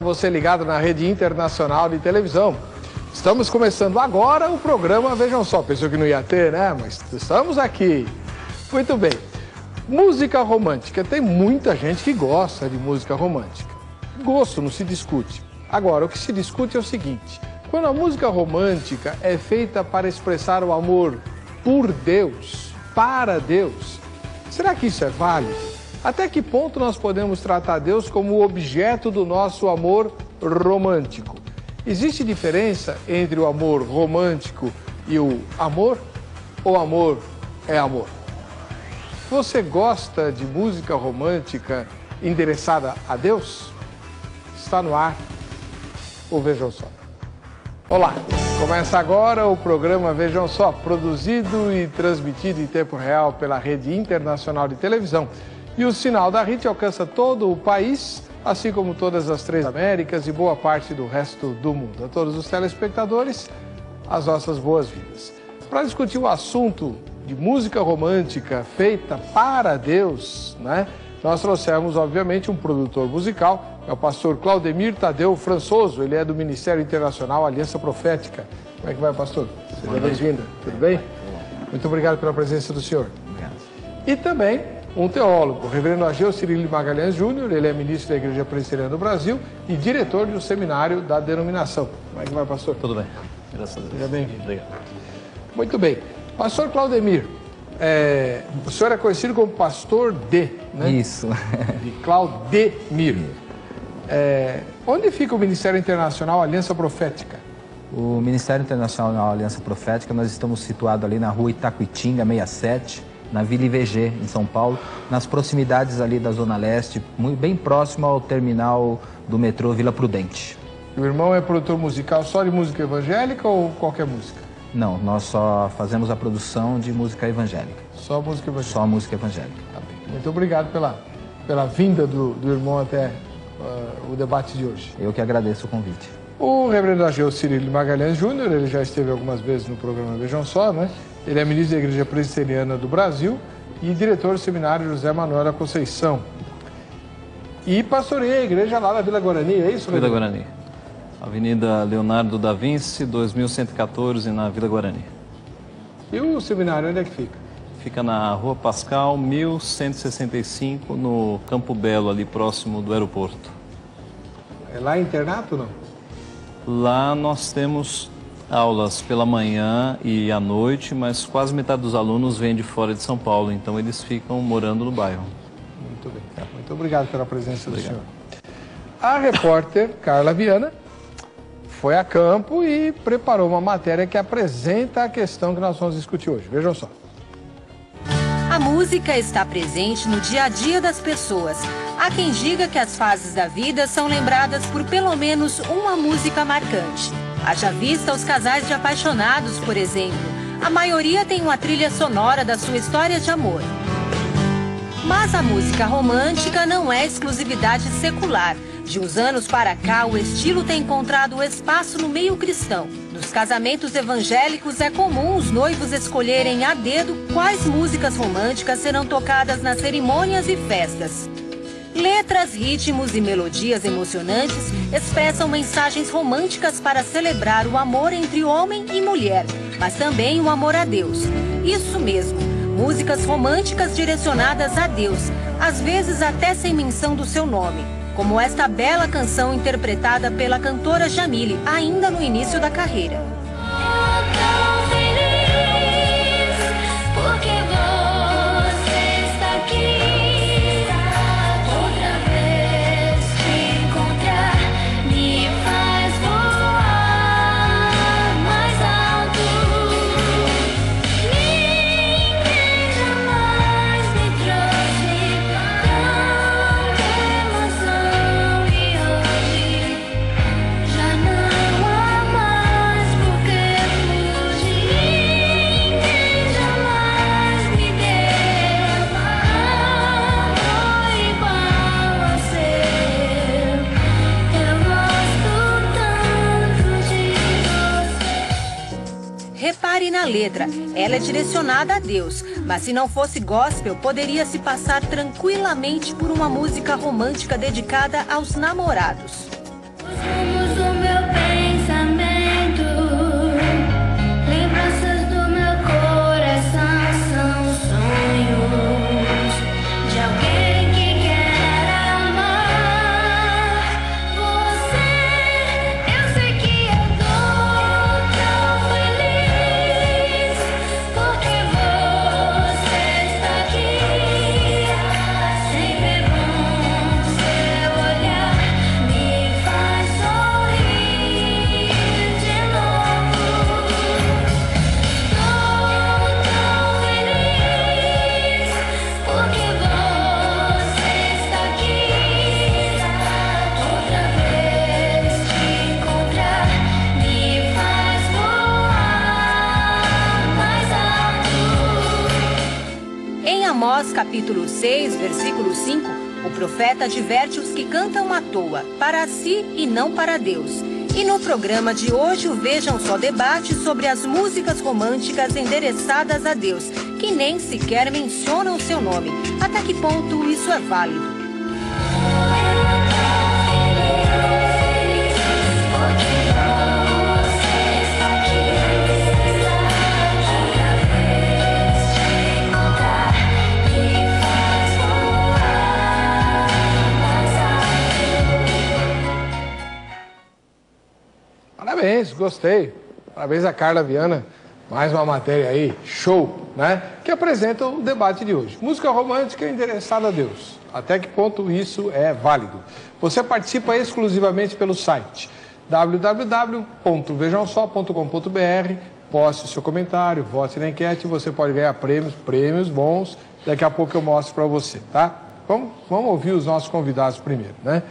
Você ligado na Rede Internacional de Televisão. Estamos começando agora o programa Vejam Só. Pensou que não ia ter, né? Mas estamos aqui. Muito bem. Música romântica. Tem muita gente que gosta de música romântica. Gosto não se discute. Agora, o que se discute é o seguinte. Quando a música romântica é feita para expressar o amor por Deus, para Deus, será que isso é válido? Até que ponto nós podemos tratar Deus como o objeto do nosso amor romântico? Existe diferença entre o amor romântico e o amor? Ou amor é amor? Você gosta de música romântica endereçada a Deus? Está no ar o Vejam Só. Olá, começa agora o programa Vejam Só, produzido e transmitido em tempo real pela Rede Internacional de Televisão. E o sinal da RIT alcança todo o país, assim como todas as três Américas e boa parte do resto do mundo. A todos os telespectadores, as nossas boas-vindas. Para discutir o assunto de música romântica feita para Deus, né? Nós trouxemos, obviamente, um produtor musical, é o pastor Claudemir Tadeu Françoso. Ele é do Ministério Internacional Aliança Profética. Como é que vai, pastor? Seja bem-vindo. Tudo bem? Muito obrigado pela presença do senhor. Obrigado. E também um teólogo, o reverendo Ageu Cirilo Magalhães Júnior. Ele é ministro da Igreja Presbiteriana do Brasil e diretor de um seminário da denominação. Como é que vai, pastor? Tudo bem, graças a Deus. Seja bem-vindo. Obrigado. Muito bem. Pastor Claudemir, o senhor é conhecido como Pastor D, né? Isso. De Claudemir. Onde fica o Ministério Internacional Aliança Profética? O Ministério Internacional Aliança Profética, nós estamos situados ali na rua Itaquitinga, 67, na Vila IVG, em São Paulo, nas proximidades ali da Zona Leste, bem próximo ao terminal do metrô Vila Prudente. O irmão é produtor musical só de música evangélica ou qualquer música? Não, nós só fazemos a produção de música evangélica. Só música evangélica? Só música evangélica. Tá bem. Muito obrigado pela vinda do irmão até o debate de hoje. Eu que agradeço o convite. O reverendo Ageu Cirilo Magalhães Júnior, ele já esteve algumas vezes no programa Vejam Só, né? Ele é ministro da Igreja Presbiteriana do Brasil e diretor do seminário José Manuel da Conceição. E pastoreia a igreja lá na Vila Guarani, é isso? Vila Guarani. Avenida Leonardo da Vinci, 2114, na Vila Guarani. E o seminário, onde é que fica? Fica na Rua Pascal, 1165, no Campo Belo, ali próximo do aeroporto. É lá internato ou não? Lá nós temos aulas pela manhã e à noite, mas quase metade dos alunos vem de fora de São Paulo, então eles ficam morando no bairro. Muito bem. Muito obrigado pela presença do senhor. A repórter Carla Viana foi a campo e preparou uma matéria que apresenta a questão que nós vamos discutir hoje. Vejam só. A música está presente no dia a dia das pessoas. Há quem diga que as fases da vida são lembradas por pelo menos uma música marcante. Haja vista os casais de apaixonados, por exemplo. A maioria tem uma trilha sonora da sua história de amor. Mas a música romântica não é exclusividade secular. De uns anos para cá, o estilo tem encontrado espaço no meio cristão. Nos casamentos evangélicos é comum os noivos escolherem a dedo quais músicas românticas serão tocadas nas cerimônias e festas. Letras, ritmos e melodias emocionantes expressam mensagens românticas para celebrar o amor entre homem e mulher, mas também o amor a Deus. Isso mesmo, músicas românticas direcionadas a Deus, às vezes até sem menção do seu nome, como esta bela canção interpretada pela cantora Jamile, ainda no início da carreira. Repare na letra, ela é direcionada a Deus, mas se não fosse gospel, poderia se passar tranquilamente por uma música romântica dedicada aos namorados. Amós capítulo 6, versículo 5, o profeta adverte os que cantam à toa, para si e não para Deus. E no programa de hoje, o Vejam Só debate sobre as músicas românticas endereçadas a Deus, que nem sequer mencionam seu nome. Até que ponto isso é válido? Parabéns, gostei. Parabéns a Carla Viana. Mais uma matéria aí, show, né? Que apresenta o debate de hoje. Música romântica endereçada a Deus. Até que ponto isso é válido? Você participa exclusivamente pelo site www.vejamsó.com.br. Poste seu comentário, vote na enquete. Você pode ganhar prêmios bons. Daqui a pouco eu mostro para você, tá? Vamos ouvir os nossos convidados primeiro, né?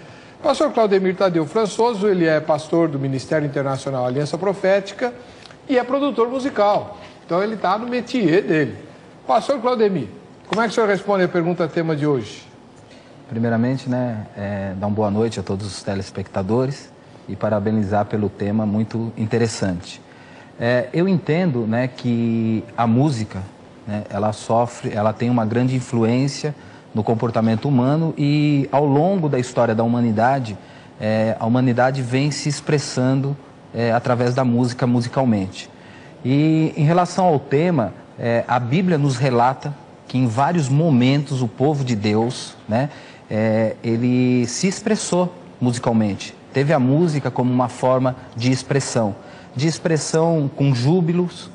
Pastor Claudemir Tadeu Françoso, ele é pastor do Ministério Internacional Aliança Profética e é produtor musical. Então ele está no métier dele. Pastor Claudemir, como é que o senhor responde a pergunta tema de hoje? Primeiramente, dar uma boa noite a todos os telespectadores e parabenizar pelo tema muito interessante. Eu entendo, que a música, ela tem uma grande influência no comportamento humano e ao longo da história da humanidade, a humanidade vem se expressando através da música, musicalmente. E em relação ao tema, a Bíblia nos relata que em vários momentos o povo de Deus, ele se expressou musicalmente. Teve a música como uma forma de expressão com júbilos,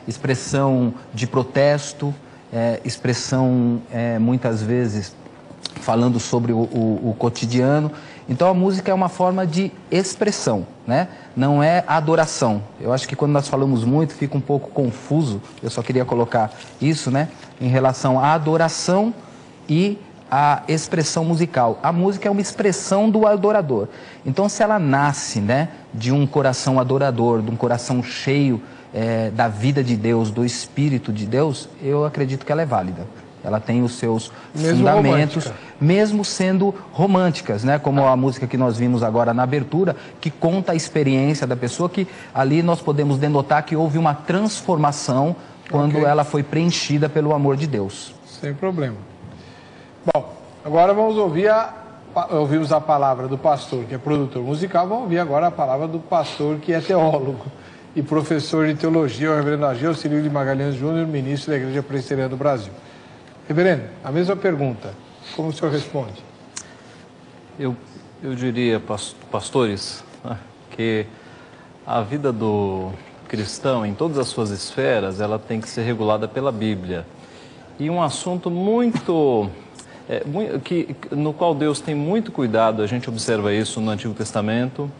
expressão de protesto, expressão muitas vezes falando sobre o cotidiano. Então a música é uma forma de expressão, não é adoração. Eu acho que quando nós falamos muito fica um pouco confuso, eu só queria colocar isso, em relação à adoração e à expressão musical. A música é uma expressão do adorador. Então se ela nasce de um coração adorador, de um coração cheio da vida de Deus, do Espírito de Deus, eu acredito que ela é válida. Ela tem os seus fundamentos, mesmo sendo românticas, como a música que nós vimos agora na abertura, que conta a experiência da pessoa, que ali nós podemos denotar que houve uma transformação quando ela foi preenchida pelo amor de Deus. Sem problema. Bom, agora ouvimos a palavra do pastor, que é produtor musical, vamos ouvir agora a palavra do pastor, que é teólogo e professor de teologia, o reverendo Ageu Cirilo Magalhães Júnior, ministro da Igreja Presbiteriana do Brasil. Reverendo, a mesma pergunta, como o senhor responde? Eu diria, pastores, que a vida do cristão, em todas as suas esferas, ela tem que ser regulada pela Bíblia. E um assunto no qual Deus tem muito cuidado, a gente observa isso no Antigo Testamento,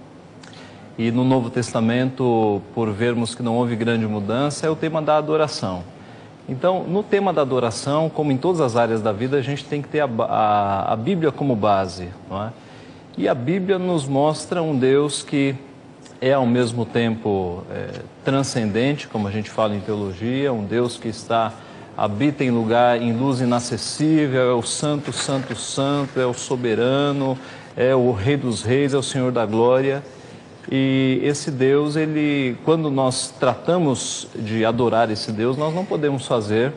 e no Novo Testamento, por vermos que não houve grande mudança, é o tema da adoração. Então, no tema da adoração, como em todas as áreas da vida, a gente tem que ter a Bíblia como base, não é? E a Bíblia nos mostra um Deus que é ao mesmo tempo transcendente, como a gente fala em teologia, um Deus que habita em lugar, em luz inacessível, é o santo, santo, santo, é o soberano, é o Rei dos Reis, é o Senhor da Glória. E esse Deus, quando nós tratamos de adorar esse Deus, nós não podemos fazer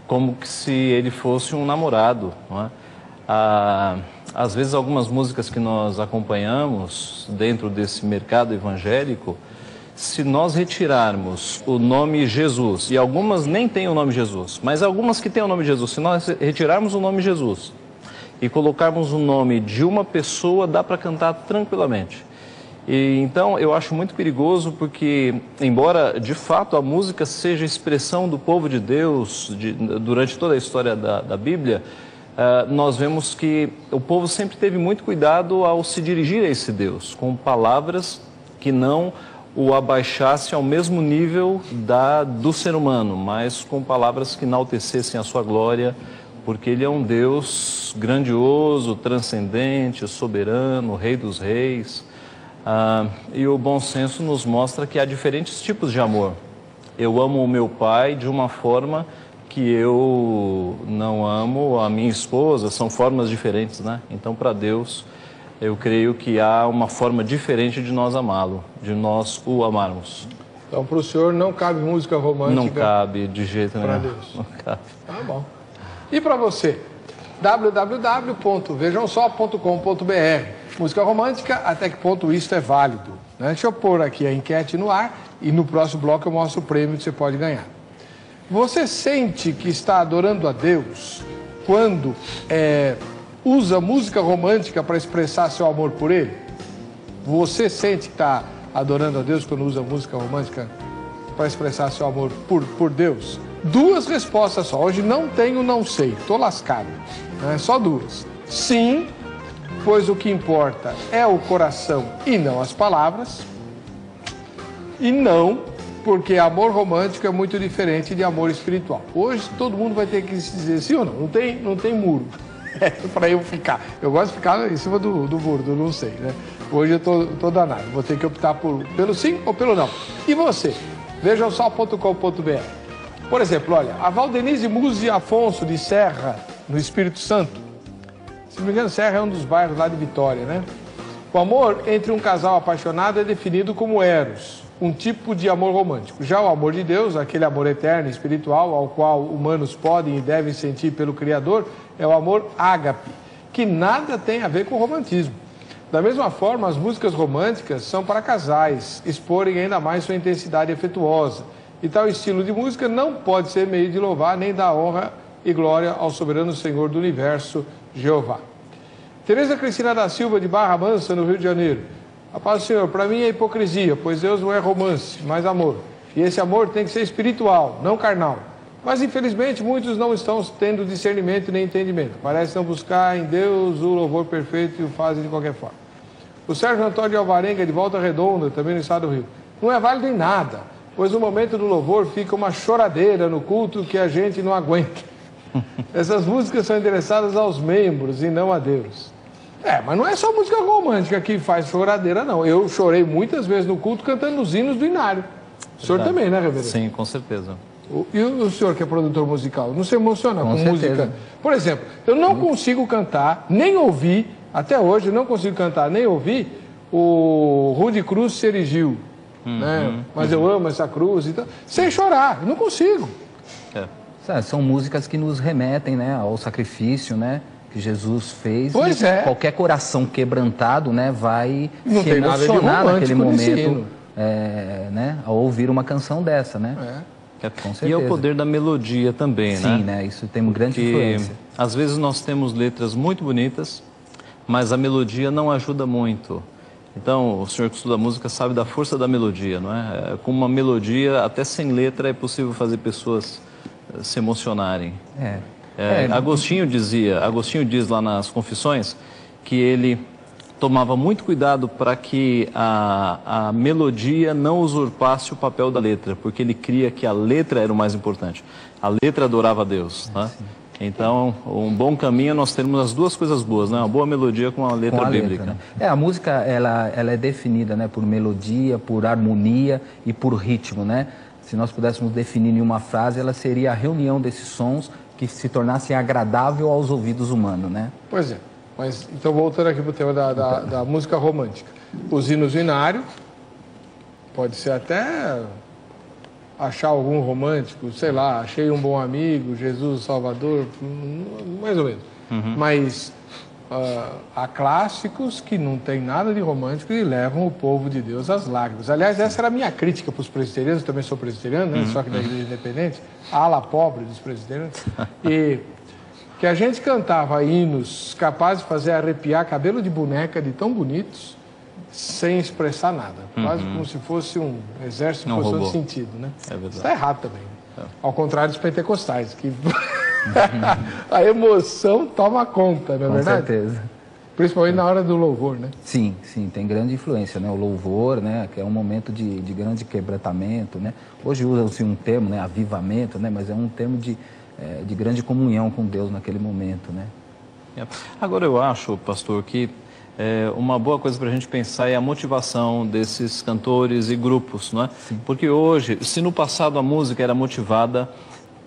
como se ele fosse um namorado, não é? às vezes algumas músicas que nós acompanhamos dentro desse mercado evangélico, se nós retirarmos o nome Jesus, e algumas nem têm o nome Jesus, mas algumas que têm o nome Jesus, se nós retirarmos o nome Jesus e colocarmos o nome de uma pessoa, dá para cantar tranquilamente. E então eu acho muito perigoso porque, embora de fato a música seja expressão do povo de Deus durante toda a história da Bíblia, nós vemos que o povo sempre teve muito cuidado ao se dirigir a esse Deus, com palavras que não o abaixasse ao mesmo nível do ser humano, mas com palavras que enaltecessem a sua glória, porque Ele é um Deus grandioso, transcendente, soberano, Rei dos Reis. E o bom senso nos mostra que há diferentes tipos de amor. Eu amo o meu pai de uma forma que eu não amo a minha esposa, são formas diferentes, né? Então, para Deus, eu creio que há uma forma diferente de nós amá-lo, de nós o amarmos. Então, para o senhor não cabe música romântica? Não cabe, de jeito nenhum. Para Deus. Não cabe. Tá bom. E para você? www.vejamsó.com.br. Música romântica, até que ponto isso é válido? Né? Deixa eu pôr aqui a enquete no ar e no próximo bloco eu mostro o prêmio que você pode ganhar. Você sente que está adorando a Deus quando usa música romântica para expressar seu amor por Ele? Você sente que está adorando a Deus quando usa música romântica para expressar seu amor por Deus? Duas respostas só. Hoje não tenho, não sei. Estou lascado. Só duas. Sim, pois o que importa é o coração e não as palavras. E não, porque amor romântico é muito diferente de amor espiritual. Hoje todo mundo vai ter que dizer sim ou não. Não tem muro. Para eu ficar. Eu gosto de ficar em cima do muro, do não sei, né? Hoje eu tô danado. Vou ter que optar pelo sim ou pelo não. E você? Vejamsó.com.br. Por exemplo, olha, a Valdenise Muzi Afonso de Serra, no Espírito Santo. Se não me engano, Serra é um dos bairros lá de Vitória, né? O amor entre um casal apaixonado é definido como eros, um tipo de amor romântico. Já o amor de Deus, aquele amor eterno e espiritual ao qual humanos podem e devem sentir pelo Criador, é o amor ágape, que nada tem a ver com romantismo. Da mesma forma, as músicas românticas são para casais exporem ainda mais sua intensidade afetuosa. E tal estilo de música não pode ser meio de louvar nem dar honra e glória ao soberano Senhor do Universo, Jeová. Tereza Cristina da Silva, de Barra Mansa, no Rio de Janeiro. A paz do Senhor, para mim é hipocrisia, pois Deus não é romance, mas amor. E esse amor tem que ser espiritual, não carnal. Mas, infelizmente, muitos não estão tendo discernimento nem entendimento. Parecem não buscar em Deus o louvor perfeito e o fazem de qualquer forma. O Sérgio Antônio de Alvarenga, de Volta Redonda, também no estado do Rio. Não é válido em nada, pois no momento do louvor fica uma choradeira no culto que a gente não aguenta. Essas músicas são endereçadas aos membros e não a Deus. Mas não é só música romântica que faz choradeira, não. Eu chorei muitas vezes no culto cantando os hinos do Inário. O senhor também, né, Reverendo? Sim, com certeza. E o senhor que é produtor musical, não se emociona com música? Por exemplo, eu não consigo cantar, nem ouvir, até hoje eu não consigo cantar, nem ouvir o Rude Cruz se erigiu. Né? Mas eu amo essa cruz e tal, sem chorar, eu não consigo. São músicas que nos remetem, né, ao sacrifício, né, que Jesus fez. Pois Qualquer coração quebrantado, né, vai não se emocionar naquele momento, né, ao ouvir uma canção dessa, né? Com certeza. E é o poder da melodia também, né? Sim, né? Isso tem uma grande influência. Às vezes nós temos letras muito bonitas, mas a melodia não ajuda muito. Então, o senhor que estuda música sabe da força da melodia, não é? Com uma melodia, até sem letra, é possível fazer pessoas se emocionarem. Agostinho diz lá nas Confissões que ele tomava muito cuidado para que a melodia não usurpasse o papel da letra, porque ele cria que a letra era o mais importante. A letra adorava a Deus, tá? Então, um bom caminho é nós termos as duas coisas boas, né? Uma boa melodia com a letra bíblica. Letra, né? A música, ela é definida, né, por melodia, por harmonia e por ritmo, né? Se nós pudéssemos definir em uma frase, ela seria a reunião desses sons que se tornassem agradável aos ouvidos humanos, né? Pois é. Mas, então, voltando aqui para o tema da música romântica. Os hinos do Inário, pode ser até achar algum romântico, sei lá, achei um bom amigo, Jesus Salvador, mais ou menos. Mas há clássicos que não tem nada de romântico e levam o povo de Deus às lágrimas. Aliás, essa era a minha crítica para os presbiterianos, eu também sou presbiteriano, né? Só que da Igreja Independente, a ala pobre dos presbiterianos, e que a gente cantava hinos capazes de fazer arrepiar cabelo de boneca de tão bonitos, sem expressar nada. Quase como se fosse um exército em posição de sentido, né? É verdade. Isso está errado também. Ao contrário dos pentecostais, que a emoção toma conta, não é verdade? Com certeza. Principalmente na hora do louvor, né? Sim, sim, tem grande influência, né? O louvor, né? Que é um momento de grande quebrantamento, né? Hoje usa-se um termo, né? Avivamento, né? Mas é um termo de grande comunhão com Deus naquele momento, né? Agora eu acho, pastor, que uma boa coisa para a gente pensar é a motivação desses cantores e grupos, não é? Sim. Porque hoje, se no passado a música era motivada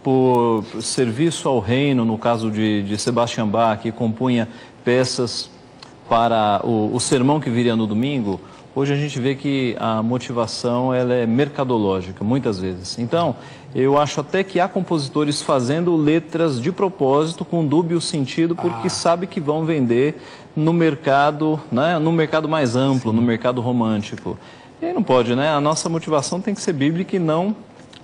por serviço ao reino, no caso de Sebastian Bach, que compunha peças para o sermão que viria no domingo, hoje a gente vê que a motivação ela é mercadológica, muitas vezes. Então, eu acho até que há compositores fazendo letras de propósito com dúbio sentido, porque sabe que vão vender no mercado, né, no mercado mais amplo, no mercado romântico. E aí não pode, né? A nossa motivação tem que ser bíblica e não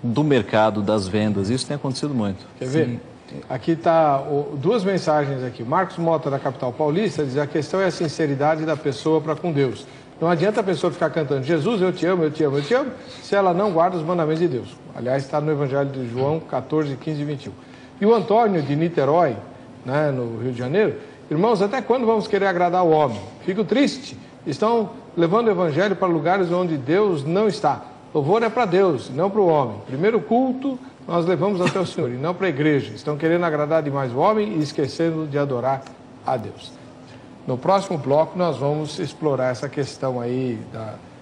do mercado, das vendas. Isso tem acontecido muito. Quer ver? Aqui está duas mensagens aqui. Marcos Mota, da capital paulista, diz: a questão é a sinceridade da pessoa para com Deus. Não adianta a pessoa ficar cantando Jesus, eu te amo, eu te amo, eu te amo, se ela não guarda os mandamentos de Deus. Aliás, está no Evangelho de João 14, 15 e 21. E o Antônio, de Niterói, né, no Rio de Janeiro: irmãos, até quando vamos querer agradar o homem? Fico triste. Estão levando o Evangelho para lugares onde Deus não está. Louvor é para Deus, não para o homem. Primeiro culto nós levamos até o Senhor, e não para a igreja. Estão querendo agradar demais o homem e esquecendo de adorar a Deus. No próximo bloco nós vamos explorar essa questão aí,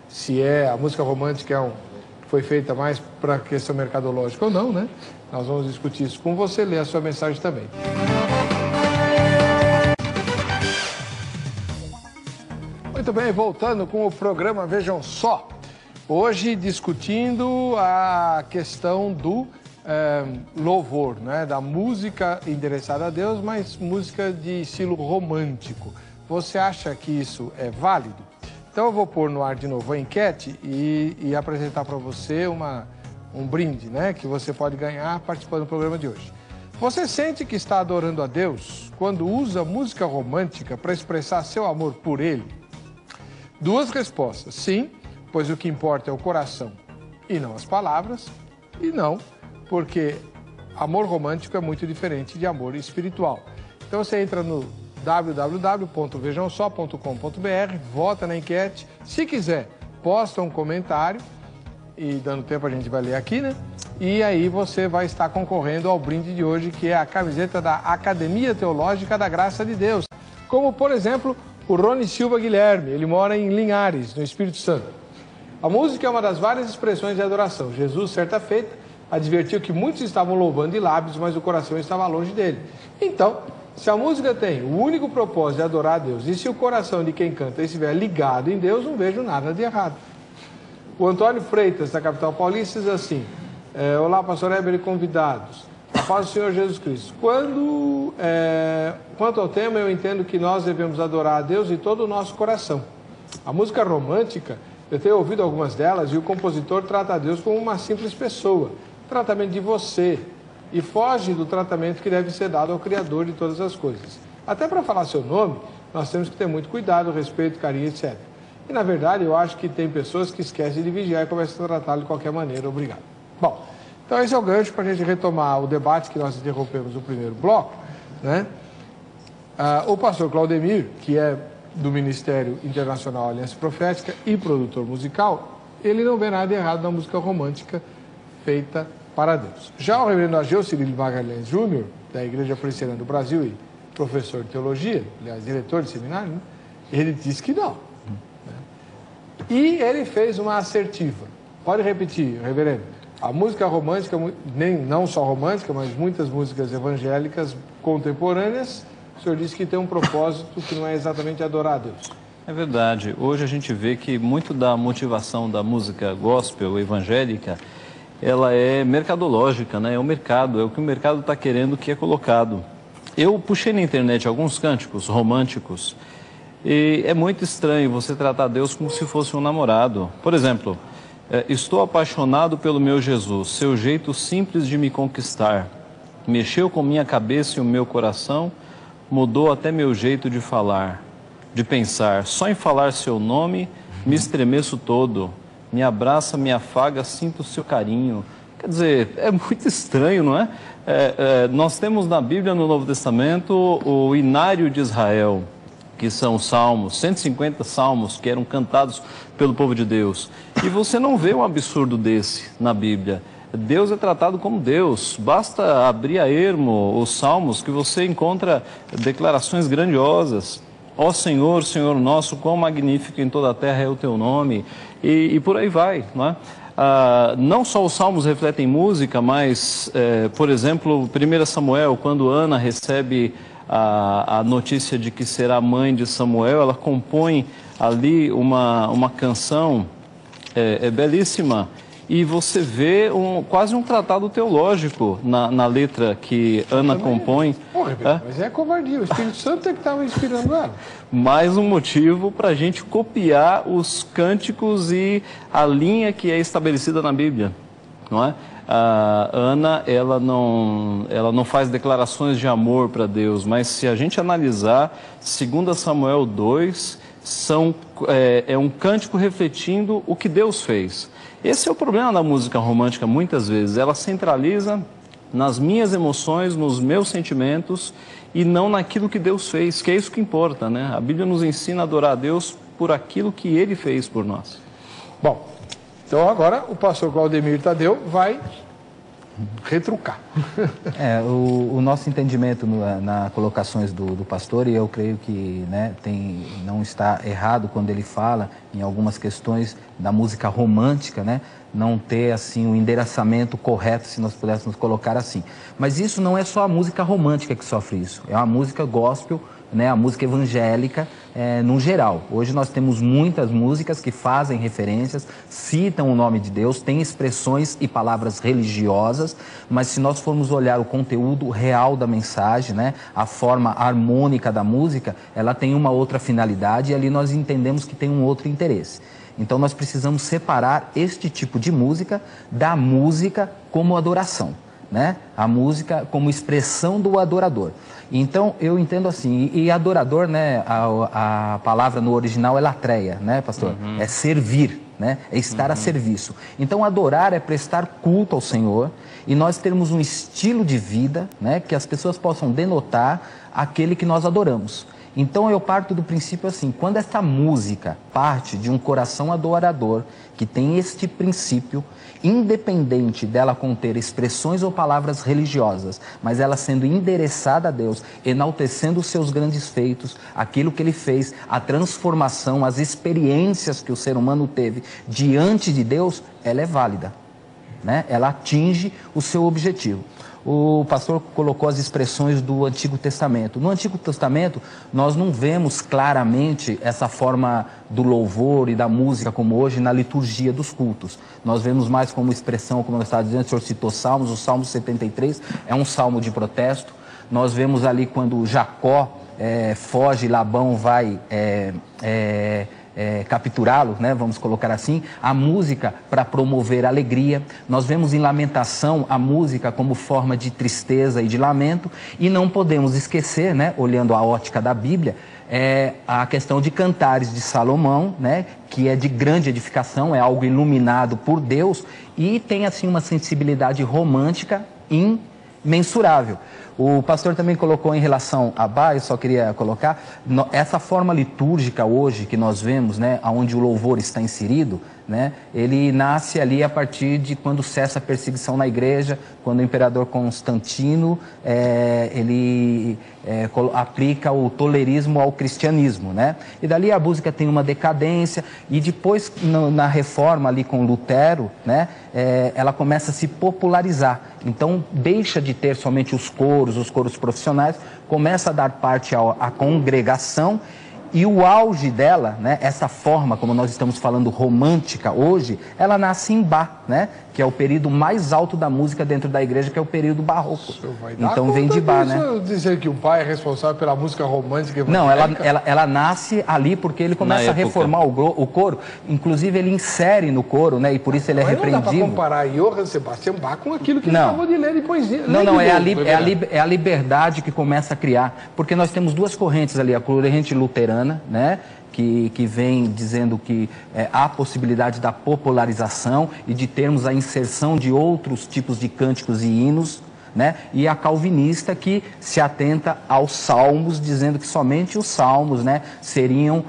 se a música romântica foi feita mais para a questão mercadológica ou não, né? Nós vamos discutir isso com você, ler a sua mensagem também. Muito bem, voltando com o programa Vejam Só. Hoje discutindo a questão do louvor, né? Da música endereçada a Deus, mas música de estilo romântico. Você acha que isso é válido? Então eu vou pôr no ar de novo a enquete e apresentar para você um brinde, né? Que você pode ganhar participando do programa de hoje. Você sente que está adorando a Deus quando usa música romântica para expressar seu amor por Ele? Duas respostas: sim, pois o que importa é o coração e não as palavras, e não, porque amor romântico é muito diferente de amor espiritual. Então você entra no www.vejamsó.com.br, vota na enquete. Se quiser, posta um comentário e dando tempo a gente vai ler aqui, né? E aí você vai estar concorrendo ao brinde de hoje, que é a camiseta da Academia Teológica da Graça de Deus. Como, por exemplo, o Rony Silva Guilherme, ele mora em Linhares, no Espírito Santo. A música é uma das várias expressões de adoração. Jesus, certa feita, advertiu que muitos estavam louvando de lábios, mas o coração estava longe dele. Então, se a música tem o único propósito de adorar a Deus, e se o coração de quem canta estiver ligado em Deus, não vejo nada de errado. O Antônio Freitas, da capital paulista, diz assim: olá, pastor Heber e convidados. A paz do Senhor Jesus Cristo. Quanto ao tema, eu entendo que nós devemos adorar a Deus de todo o nosso coração. A música romântica, eu tenho ouvido algumas delas, e o compositor trata a Deus como uma simples pessoa, tratamento de você, e foge do tratamento que deve ser dado ao Criador de todas as coisas. Até para falar seu nome, nós temos que ter muito cuidado, respeito, carinho, etc. E, na verdade, eu acho que tem pessoas que esquecem de vigiar e começam a tratá-lo de qualquer maneira. Obrigado. Bom, então esse é o gancho para a gente retomar o debate que nós interrompemos no primeiro bloco, né? O pastor Claudemir, que é do Ministério Internacional Aliança Profética e produtor musical, ele não vê nada errado na música romântica feita para Deus. Já o reverendo Ageu Cirilo Magalhães Júnior, da Igreja Presbiteriana do Brasil e professor de teologia, aliás, diretor de seminário, né? Ele disse que não. E ele fez uma assertiva. Pode repetir, reverendo. A música romântica, não só romântica, mas muitas músicas evangélicas contemporâneas, o senhor disse que tem um propósito que não é exatamente adorar a Deus. É verdade. Hoje a gente vê que muito da motivação da música gospel evangélica, ela é mercadológica, né? É o mercado, é o que o mercado está querendo que é colocado. Eu puxei na internet alguns cânticos românticos e é muito estranho você tratar Deus como se fosse um namorado. Por exemplo, estou apaixonado pelo meu Jesus, seu jeito simples de me conquistar. Mexeu com minha cabeça e o meu coração, mudou até meu jeito de falar, de pensar. Só em falar seu nome, me estremeço todo. Me abraça, me afaga, sinto o seu carinho. Quer dizer, é muito estranho, não é? Nós temos na Bíblia, no Novo Testamento, o Inário de Israel, que são os salmos, 150 salmos que eram cantados pelo povo de Deus. E você não vê um absurdo desse na Bíblia. Deus é tratado como Deus. Basta abrir a ermo os salmos que você encontra declarações grandiosas. Ó Senhor, Senhor nosso, quão magnífico em toda a terra é o teu nome. E por aí vai, não é? Não só os salmos refletem música, mas, por exemplo, 1 Samuel, quando Ana recebe a notícia de que será mãe de Samuel, ela compõe ali uma canção belíssima. E você vê quase um tratado teológico na letra que Ana compõe. Mas é covardia, o Espírito Santo é que estava inspirando ela. Mais um motivo para a gente copiar os cânticos e a linha que é estabelecida na Bíblia, não é? A Ana, ela não faz declarações de amor para Deus, mas se a gente analisar 2 Samuel 2, é um cântico refletindo o que Deus fez. Esse é o problema da música romântica, muitas vezes. Ela centraliza nas minhas emoções, nos meus sentimentos e não naquilo que Deus fez, que é isso que importa, né? A Bíblia nos ensina a adorar a Deus por aquilo que Ele fez por nós. Bom, então agora o pastor Claudemir Tadeu vai retrucar. O nosso entendimento nas colocações do pastor, e eu creio que, né, não está errado quando ele fala em algumas questões da música romântica, né, não ter assim um endereçamento correto, se nós pudéssemos colocar assim. Mas isso não é só a música romântica que sofre isso, é uma música gospel, né, a música evangélica no geral. Hoje nós temos muitas músicas que fazem referências, citam o nome de Deus, têm expressões e palavras religiosas, mas se nós formos olhar o conteúdo real da mensagem, né, a forma harmônica da música, ela tem uma outra finalidade e ali nós entendemos que tem um outro interesse. Então nós precisamos separar este tipo de música da música como adoração, né? A música como expressão do adorador. Então eu entendo assim, e adorador, né, a palavra no original é latreia, né, pastor? É servir, né? É estar a serviço. Então adorar é prestar culto ao Senhor e nós termos um estilo de vida, né, que as pessoas possam denotar aquele que nós adoramos. Então eu parto do princípio assim, quando essa música parte de um coração adorador, que tem este princípio, independente dela conter expressões ou palavras religiosas, mas ela sendo endereçada a Deus, enaltecendo os seus grandes feitos, aquilo que Ele fez, a transformação, as experiências que o ser humano teve diante de Deus, ela é válida, né? Ela atinge o seu objetivo. O pastor colocou as expressões do Antigo Testamento. No Antigo Testamento, nós não vemos claramente essa forma do louvor e da música como hoje na liturgia dos cultos. Nós vemos mais como expressão, como eu estava dizendo, o senhor citou Salmos, o Salmo 73 é um salmo de protesto. Nós vemos ali quando Jacó foge, Labão vai capturá-lo, né? Vamos colocar assim, a música para promover alegria. Nós vemos em Lamentação a música como forma de tristeza e de lamento, e não podemos esquecer, né, olhando a ótica da Bíblia, a questão de Cantares de Salomão, né, que é de grande edificação, é algo iluminado por Deus e tem assim uma sensibilidade romântica imensurável. O pastor também colocou em relação a Bach, eu só queria colocar, essa forma litúrgica hoje que nós vemos, né, onde o louvor está inserido, né, ele nasce ali a partir de quando cessa a perseguição na igreja, quando o imperador Constantino aplica o tolerismo ao cristianismo, né? E dali a música tem uma decadência e depois na reforma ali com Lutero, né, ela começa a se popularizar. Então deixa de ter somente os coros profissionais, começa a dar parte à congregação E o auge dela, né, essa forma, como nós estamos falando, romântica hoje, ela nasce em Bach, né, que é o período mais alto da música dentro da igreja, que é o período barroco. Então vem de Bach, né? Dizer que o pai é responsável pela música romântica. Não, ela nasce ali porque ele começa a reformar o coro. Inclusive ele insere no coro, né, e por isso ele é repreendido. Não dá para comparar Johann Sebastian Bach com aquilo que ele acabou de ler de poesia. Não, é a liberdade que começa a criar, porque nós temos duas correntes ali, a corrente luterana, né, que vem dizendo que há possibilidade da popularização e de termos a inserção de outros tipos de cânticos e hinos, né, e a calvinista que se atenta aos salmos, dizendo que somente os salmos, né, seriam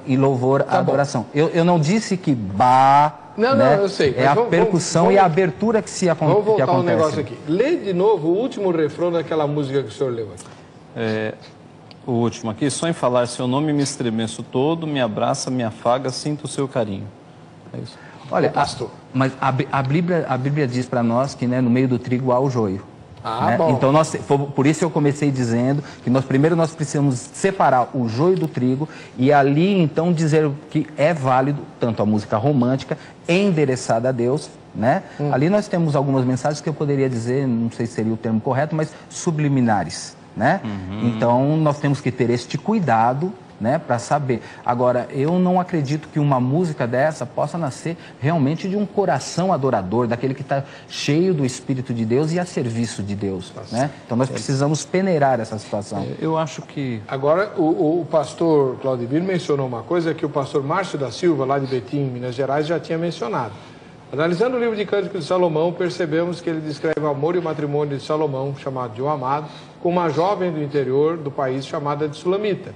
em louvor à adoração. Eu não disse que Bach... Não, né, eu sei. É a percussão e a abertura que se acontece. Vamos voltar um negócio aqui. Lê de novo o último refrão daquela música que o senhor leu aqui. O último aqui, só em falar seu nome me estremeço todo, me abraça, me afaga, sinto o seu carinho. É isso. Olha, pastor. Mas a Bíblia diz para nós que, né, no meio do trigo há o joio. Né? Bom. Então, por isso eu comecei dizendo que primeiro nós precisamos separar o joio do trigo e ali então dizer que é válido tanto a música romântica endereçada a Deus, né? Ali nós temos algumas mensagens que eu poderia dizer, não sei se seria o termo correto, mas subliminares, né? Então nós temos que ter este cuidado, né, para saber. Agora, eu não acredito que uma música dessa possa nascer realmente de um coração adorador, daquele que está cheio do Espírito de Deus e a serviço de Deus, né? Então nós precisamos peneirar essa situação. Eu acho que... Agora, o pastor Claudemir mencionou uma coisa que o pastor Márcio da Silva, lá de Betim, Minas Gerais, já tinha mencionado. Analisando o livro de Cânticos de Salomão, percebemos que ele descreve o amor e o matrimônio de Salomão, chamado de um amado, com uma jovem do interior do país chamada de Sulamita.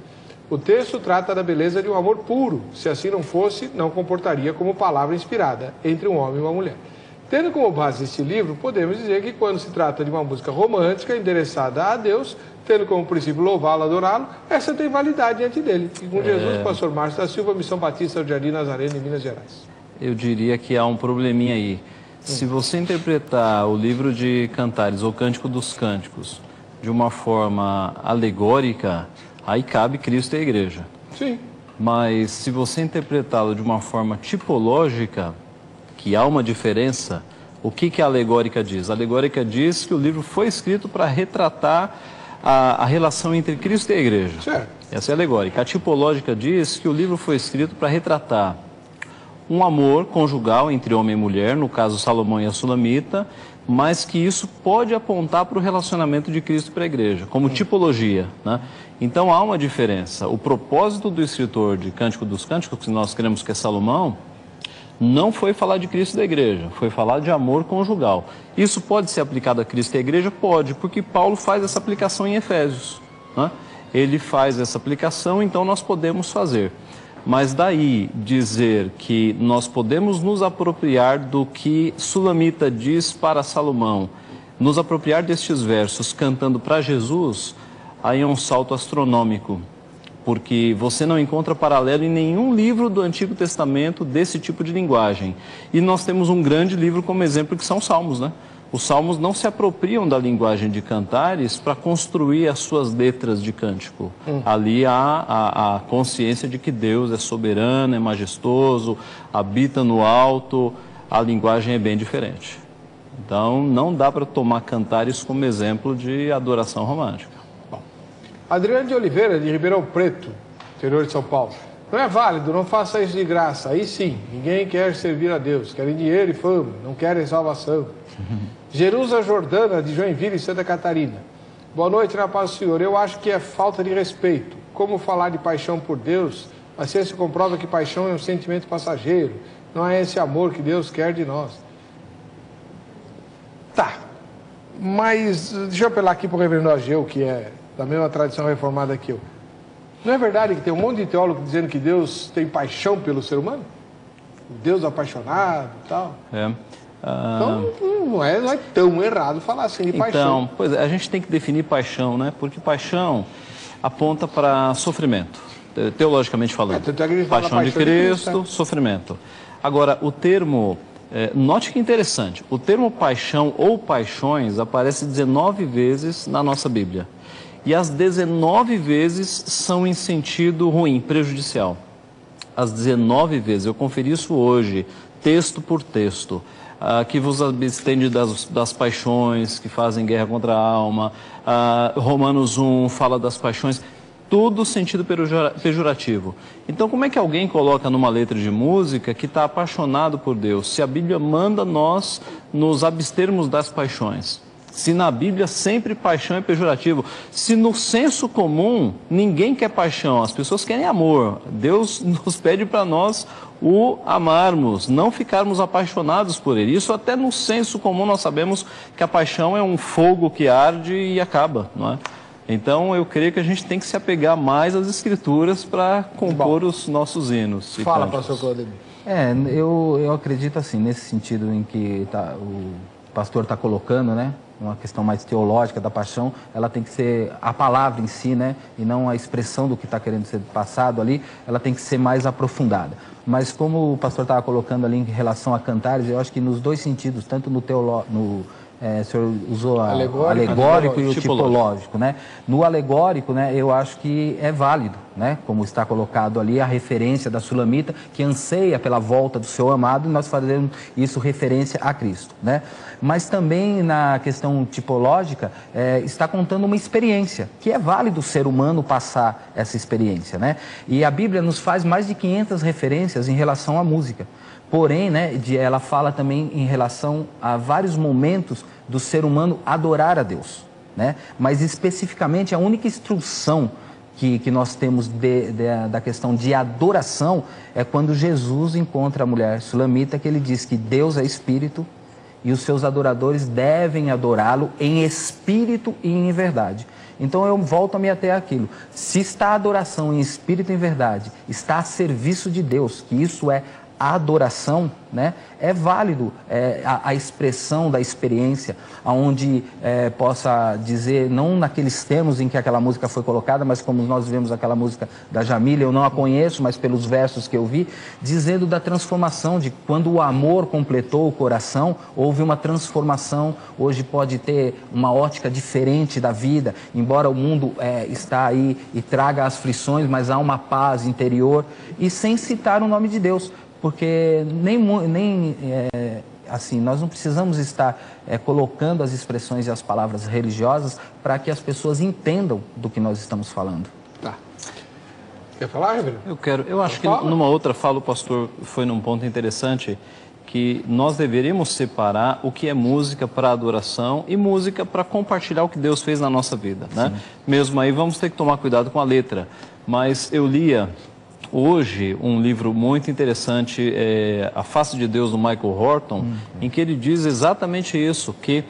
O texto trata da beleza de um amor puro. Se assim não fosse, não comportaria como palavra inspirada entre um homem e uma mulher. Tendo como base este livro, podemos dizer que quando se trata de uma música romântica endereçada a Deus, tendo como princípio louvá-lo, adorá-lo, essa tem validade diante dele. E com Jesus, pastor Márcio da Silva, Missão Batista do Jardim Nazareno, em Minas Gerais. Eu diria que há um probleminha aí. Se você interpretar o livro de Cantares, ou Cântico dos Cânticos, de uma forma alegórica, aí cabe Cristo e a igreja. Sim. Mas se você interpretá-lo de uma forma tipológica, que há uma diferença, o que a alegórica diz? A alegórica diz que o livro foi escrito para retratar a relação entre Cristo e a igreja. Certo. Essa é a alegórica. A tipológica diz que o livro foi escrito para retratar um amor conjugal entre homem e mulher, no caso Salomão e a Sulamita, mas que isso pode apontar para o relacionamento de Cristo para a igreja, como tipologia, né? Então há uma diferença. O propósito do escritor de Cântico dos Cânticos, que nós cremos que é Salomão, não foi falar de Cristo e da igreja, foi falar de amor conjugal. Isso pode ser aplicado a Cristo e à igreja? Pode, porque Paulo faz essa aplicação em Efésios, né? Ele faz essa aplicação, então nós podemos fazer. Mas daí dizer que nós podemos nos apropriar do que Sulamita diz para Salomão, nos apropriar destes versos cantando para Jesus, aí é um salto astronômico, porque você não encontra paralelo em nenhum livro do Antigo Testamento desse tipo de linguagem. E nós temos um grande livro como exemplo que são os Salmos, né? Os Salmos não se apropriam da linguagem de Cantares para construir as suas letras de cântico. Ali há a consciência de que Deus é soberano, é majestoso, habita no alto, a linguagem é bem diferente. Então, não dá para tomar Cantares como exemplo de adoração romântica. Bom, Adriano de Oliveira, de Ribeirão Preto, interior de São Paulo. Não é válido, não faça isso de graça. Aí sim, ninguém quer servir a Deus. Querem dinheiro e fama, não querem salvação. Jerusa Jordana, de Joinville, Santa Catarina. Boa noite, na paz do Senhor. Eu acho que é falta de respeito. Como falar de paixão por Deus? A ciência comprova que paixão é um sentimento passageiro. Não é esse amor que Deus quer de nós. Tá, mas deixa eu apelar aqui para o reverendo Ageu, que é da mesma tradição reformada que eu. Não é verdade que tem um monte de teólogo dizendo que Deus tem paixão pelo ser humano? Deus apaixonado e tal? Então, não é tão errado falar assim de paixão. Então, pois é, a gente tem que definir paixão, né? Porque paixão aponta para sofrimento, teologicamente falando. Paixão de Cristo, sofrimento. Agora, o termo, note que interessante, o termo paixão ou paixões aparece 19 vezes na nossa Bíblia. E as 19 vezes são em sentido ruim, prejudicial. As 19 vezes, eu conferi isso hoje, texto por texto. Que vos abstende das paixões que fazem guerra contra a alma. Romanos 1 fala das paixões. Tudo sentido pejorativo. Então, como é que alguém coloca numa letra de música que está apaixonado por Deus? Se a Bíblia manda nós nos abstermos das paixões. Se na Bíblia sempre paixão é pejorativo. Se no senso comum ninguém quer paixão, as pessoas querem amor. Deus nos pede para nós o amarmos, não ficarmos apaixonados por Ele. Isso até no senso comum nós sabemos que a paixão é um fogo que arde e acaba, não é? Então, eu creio que a gente tem que se apegar mais às Escrituras para compor os nossos hinos. Fala, pastor Claudemir. Eu acredito assim, nesse sentido em que o pastor está colocando, né? Uma questão mais teológica da paixão, ela tem que ser a palavra em si, né? E não a expressão do que está querendo ser passado ali, ela tem que ser mais aprofundada. Mas como o pastor estava colocando ali em relação a cantares, eu acho que nos dois sentidos, tanto no o senhor usou alegórico e o tipológico, né? No alegórico, né, eu acho que é válido, né? Como está colocado ali a referência da Sulamita, que anseia pela volta do seu amado, e nós fazemos isso referência a Cristo, né? Mas também na questão tipológica, está contando uma experiência, que é válido o ser humano passar essa experiência, né? E a Bíblia nos faz mais de 500 referências em relação à música. Porém, né, ela fala também em relação a vários momentos do ser humano adorar a Deus, né? Mas especificamente a única instrução que nós temos da questão de adoração é quando Jesus encontra a mulher sulamita, que ele diz que Deus é espírito e os seus adoradores devem adorá-lo em espírito e em verdade. Então eu volto a me ater àquilo. Se está a adoração em espírito e em verdade, está a serviço de Deus, que isso é a adoração, né? É válido a expressão da experiência, onde possa dizer, não naqueles termos em que aquela música foi colocada, mas como nós vemos aquela música da Jamília, eu não a conheço, mas pelos versos que eu vi, dizendo da transformação, de quando o amor completou o coração, houve uma transformação. Hoje pode ter uma ótica diferente da vida, embora o mundo está aí e traga aflições, mas há uma paz interior, e sem citar o nome de Deus. Porque assim, nós não precisamos estar colocando as expressões e as palavras religiosas para que as pessoas entendam do que nós estamos falando. Tá. Quer falar, Reverendo? Eu acho que numa outra fala o pastor foi num ponto interessante, que nós deveríamos separar o que é música para adoração e música para compartilhar o que Deus fez na nossa vida, né? Mesmo aí vamos ter que tomar cuidado com a letra. Mas eu lia hoje um livro muito interessante, A Face de Deus, do Michael Horton, em que ele diz exatamente isso, que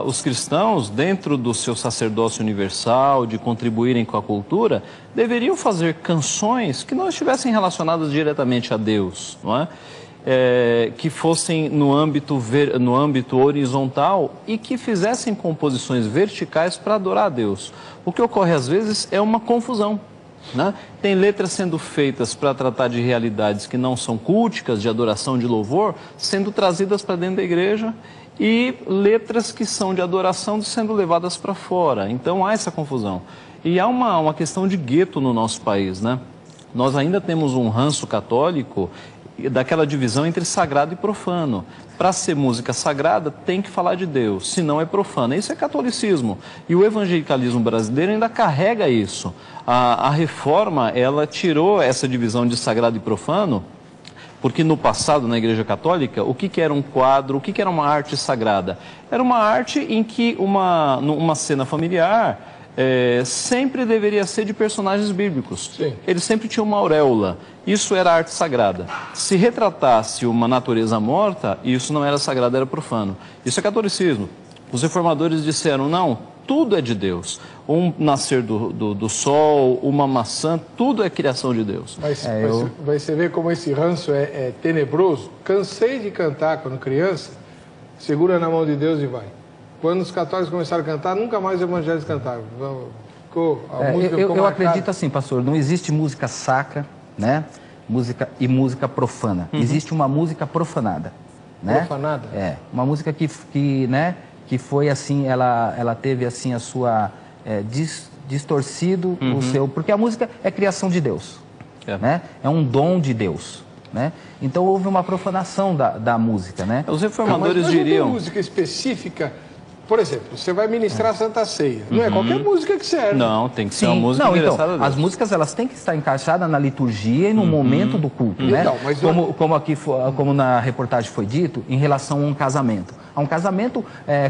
os cristãos, dentro do seu sacerdócio universal, de contribuírem com a cultura, deveriam fazer canções que não estivessem relacionadas diretamente a Deus, não é? Que fossem no âmbito horizontal e que fizessem composições verticais para adorar a Deus. O que ocorre às vezes é uma confusão, né? Tem letras sendo feitas para tratar de realidades que não são culticas, de adoração, de louvor, sendo trazidas para dentro da igreja, e letras que são de adoração sendo levadas para fora. Então há essa confusão. E há uma questão de gueto no nosso país, né? Nós ainda temos um ranço católico daquela divisão entre sagrado e profano. Para ser música sagrada, tem que falar de Deus, senão é profana. Isso é catolicismo. E o evangelicalismo brasileiro ainda carrega isso. A reforma, ela tirou essa divisão de sagrado e profano, porque no passado, na Igreja Católica, o que era um quadro, o que era uma arte sagrada? Era uma arte em que numa cena familiar sempre deveria ser de personagens bíblicos. Sim. Eles sempre tinham uma auréola. Isso era arte sagrada. Se retratasse uma natureza morta, isso não era sagrado, era profano. Isso é catolicismo. Os reformadores disseram, não, tudo é de Deus. Um nascer do sol, uma maçã, tudo é criação de Deus. Mas você vê como esse ranço é tenebroso. Cansei de cantar quando criança, segura na mão de Deus e vai. Quando os católicos começaram a cantar, nunca mais os evangélicos cantaram. Eu acredito assim, pastor, não existe música sacra, né? Música profana. Existe uma música profanada, né? Profanada? Uma música que foi assim, ela teve assim a sua distorcido o seu... Porque a música é criação de Deus, né? É um dom de Deus, né? Então houve uma profanação da música, né? Os reformadores diriam... Não tem música específica... Por exemplo, você vai ministrar a Santa Ceia. Não é qualquer música que serve. Não, tem que ser uma música endereçada a Deus. As músicas elas têm que estar encaixadas na liturgia e no momento do culto, né? Então, mas como na reportagem foi dito, em relação a um casamento. A um casamento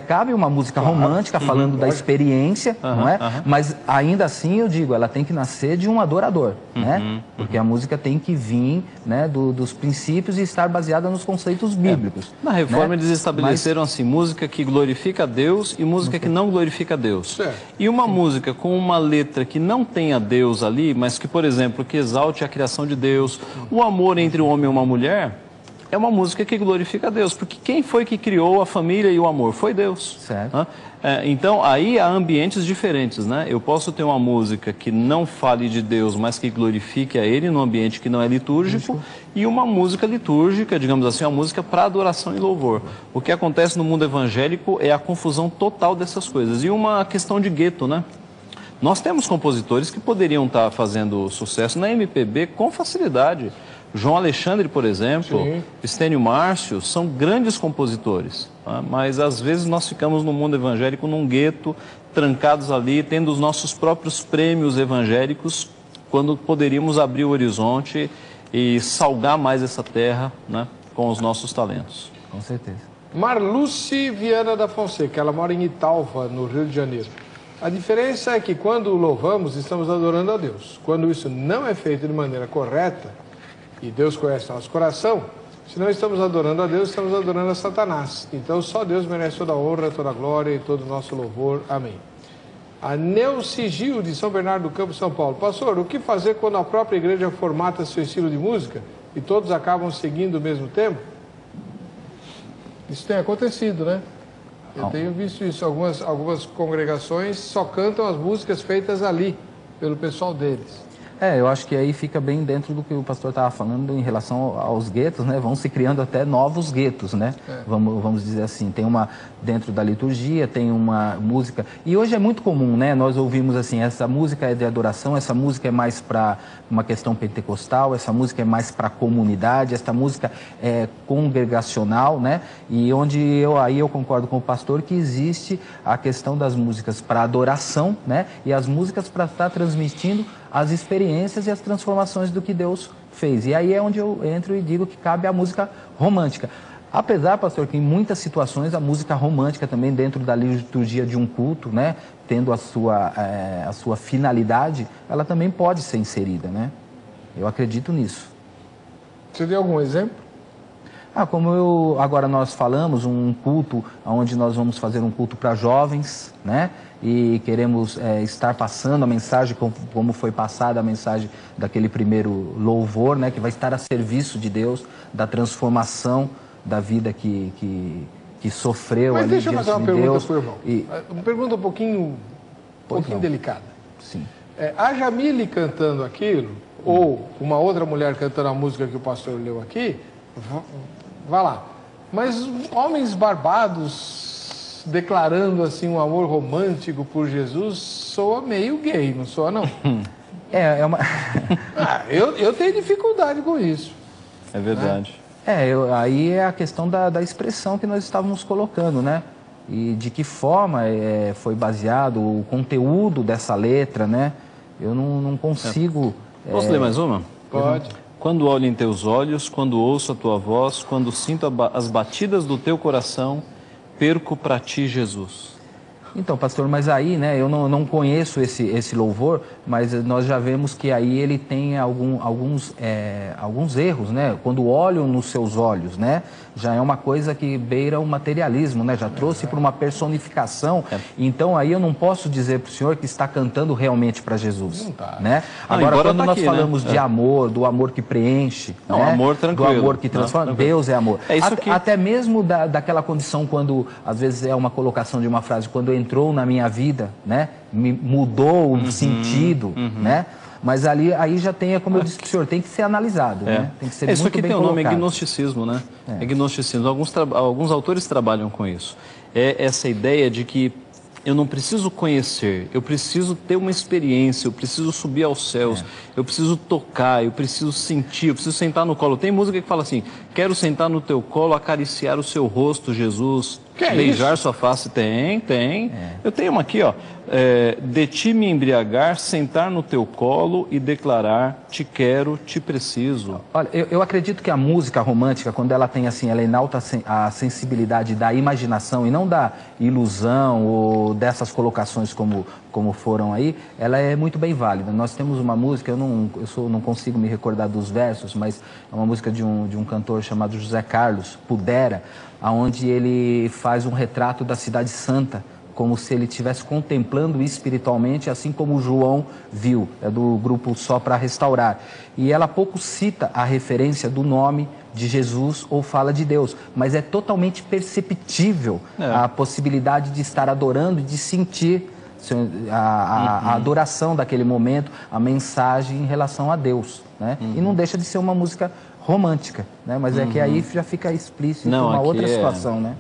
cabe uma música romântica falando da experiência, não é? Mas ainda assim eu digo, ela tem que nascer de um adorador, né? Porque a música tem que vir, né, dos princípios e estar baseada nos conceitos bíblicos. Na reforma, né? eles estabeleceram assim, música que glorifica a Deus e música que não glorifica a Deus. E uma música com uma letra que não tenha Deus ali, mas que, por exemplo, que exalte a criação de Deus, o amor entre um homem e uma mulher, é uma música que glorifica a Deus. Porque quem foi que criou a família e o amor? Foi Deus. Certo. Então, aí há ambientes diferentes, né? Eu posso ter uma música que não fale de Deus, mas que glorifique a Ele num ambiente que não é litúrgico, e uma música litúrgica, digamos assim, uma música para adoração e louvor. O que acontece no mundo evangélico é a confusão total dessas coisas. E uma questão de gueto, né? Nós temos compositores que poderiam estar fazendo sucesso na MPB com facilidade. João Alexandre, por exemplo, Estênio Márcio, são grandes compositores, tá? Mas às vezes nós ficamos no mundo evangélico num gueto, trancados ali, tendo os nossos próprios prêmios evangélicos, quando poderíamos abrir o horizonte e salgar mais essa terra, né, com os nossos talentos. Com certeza. Marluce Viana da Fonseca, ela mora em Italva, no Rio de Janeiro. A diferença é que quando louvamos, estamos adorando a Deus. Quando isso não é feito de maneira correta, e Deus conhece nosso coração, se não estamos adorando a Deus, estamos adorando a Satanás. Então só Deus merece toda a honra, toda a glória e todo o nosso louvor. Amém. A Neuci Gil, de São Bernardo do Campo, São Paulo. Pastor, o que fazer quando a própria igreja formata seu estilo de música e todos acabam seguindo o mesmo tempo? Isso tem acontecido, né? Eu tenho visto isso. Algumas congregações só cantam as músicas feitas ali, pelo pessoal deles. Eu acho que aí fica bem dentro do que o pastor estava falando em relação aos guetos, né? Vão se criando até novos guetos, né? Vamos dizer assim, tem uma dentro da liturgia, tem uma música, e hoje é muito comum, né? Nós ouvimos assim, essa música é de adoração, essa música é mais para uma questão pentecostal, essa música é mais para a comunidade, essa música é congregacional, né? E onde eu concordo com o pastor que existe a questão das músicas para adoração, né? E as músicas para estar transmitindo as experiências e as transformações do que Deus fez. E aí é onde eu entro e digo que cabe a música romântica. Apesar, pastor, que em muitas situações a música romântica também dentro da liturgia de um culto, né, tendo a sua finalidade, ela também pode ser inserida, né? Eu acredito nisso. Você deu algum exemplo? Agora nós falamos, um culto onde nós vamos fazer um culto para jovens, né? E queremos estar passando a mensagem, como foi passada a mensagem daquele primeiro louvor, né? Que vai estar a serviço de Deus, da transformação da vida que sofreu. Mas ali deixa eu fazer uma pergunta para o irmão. E... Uma pergunta um pouquinho delicada. Sim. A Jamile cantando aquilo, ou uma outra mulher cantando a música que o pastor leu aqui, vá lá. Mas homens barbados declarando assim um amor romântico por Jesus soa meio gay, não soa não? Eu tenho dificuldade com isso. É verdade. Aí é a questão da expressão que nós estávamos colocando, né? E de que forma foi baseado o conteúdo dessa letra, né? Eu não consigo... Posso ler mais uma? Pode. Quando olho em teus olhos, quando ouço a tua voz, quando sinto as batidas do teu coração, perco para ti, Jesus. Então, pastor, mas aí, né, eu não conheço esse louvor, mas nós já vemos que aí ele tem alguns erros, né? Quando olham nos seus olhos, né? Já é uma coisa que beira o materialismo, né? Já trouxe para uma personificação. Então, aí eu não posso dizer para o senhor que está cantando realmente para Jesus, né? Agora, quando nós falamos de amor, do amor que preenche, né? Amor tranquilo, do amor que transforma, Deus é amor. É isso que... Até mesmo daquela condição quando, às vezes é uma colocação de uma frase, quando entrou na minha vida, né? Me mudou o sentido, né? Mas aí já tem, como eu disse para o senhor, tem que ser analisado, né? Tem que ser isso muito aqui bem tem o nome colocado. gnosticismo, né? Gnosticismo. Alguns autores trabalham com isso. É essa ideia de que eu não preciso conhecer, eu preciso ter uma experiência, eu preciso subir aos céus, eu preciso tocar, eu preciso sentir, eu preciso sentar no colo. Tem música que fala assim, quero sentar no teu colo, acariciar o seu rosto, Jesus, beijar sua face. Tem. Eu tenho uma aqui, ó. De ti me embriagar, sentar no teu colo e declarar, te quero, te preciso. Olha, eu acredito que a música romântica, quando ela tem assim, ela enalta a sensibilidade da imaginação e não da ilusão ou dessas colocações como foram aí, ela é muito bem válida. Nós temos uma música, eu não consigo me recordar dos versos, mas é uma música de um cantor chamado José Carlos, Pudera, onde ele faz um retrato da Cidade Santa, como se ele estivesse contemplando espiritualmente, assim como João viu, é do grupo Só para Restaurar. E ela pouco cita a referência do nome de Jesus ou fala de Deus, mas é totalmente perceptível a possibilidade de estar adorando e de sentir a adoração daquele momento, a mensagem em relação a Deus, né? E não deixa de ser uma música romântica, né? Mas é que aí já fica explícito uma outra situação, né?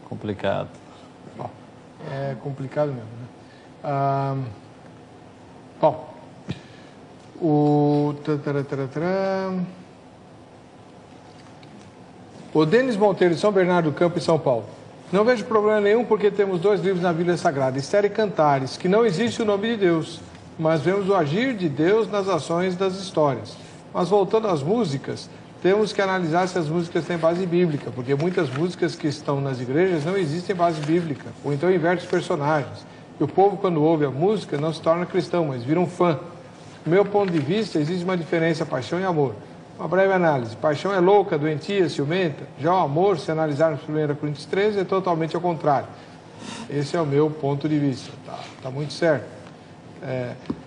Complicado. É complicado mesmo, né? Bom, o Denis Monteiro de São Bernardo do Campo, em São Paulo. Não vejo problema nenhum porque temos 2 livros na Bíblia Sagrada, Esther e Cantares, que não existe o nome de Deus, mas vemos o agir de Deus nas ações das histórias. Mas voltando às músicas, temos que analisar se as músicas têm base bíblica, porque muitas músicas que estão nas igrejas não existem base bíblica, ou então inverte os personagens. E o povo, quando ouve a música, não se torna cristão, mas vira um fã. Do meu ponto de vista, existe uma diferença, paixão e amor. Uma breve análise. Paixão é louca, doentia, ciumenta. Já o amor, se analisarmos 1 Coríntios 13, é totalmente ao contrário. Esse é o meu ponto de vista. Tá muito certo.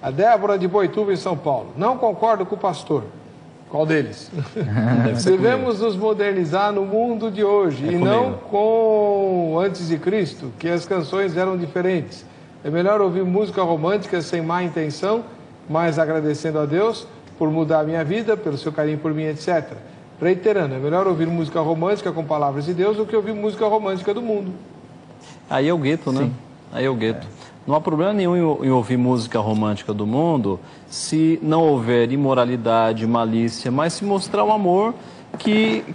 A Débora de Boituva, em São Paulo. Não concordo com o pastor. Qual deles? Devemos nos modernizar no mundo de hoje e não com antes de Cristo, que as canções eram diferentes. É melhor ouvir música romântica sem má intenção, mas agradecendo a Deus por mudar a minha vida, pelo seu carinho por mim, etc. Reiterando, é melhor ouvir música romântica com palavras de Deus do que ouvir música romântica do mundo. Aí é o gueto, né? Aí é o gueto. Não há problema nenhum em ouvir música romântica do mundo se não houver imoralidade, malícia, mas se mostrar o amor que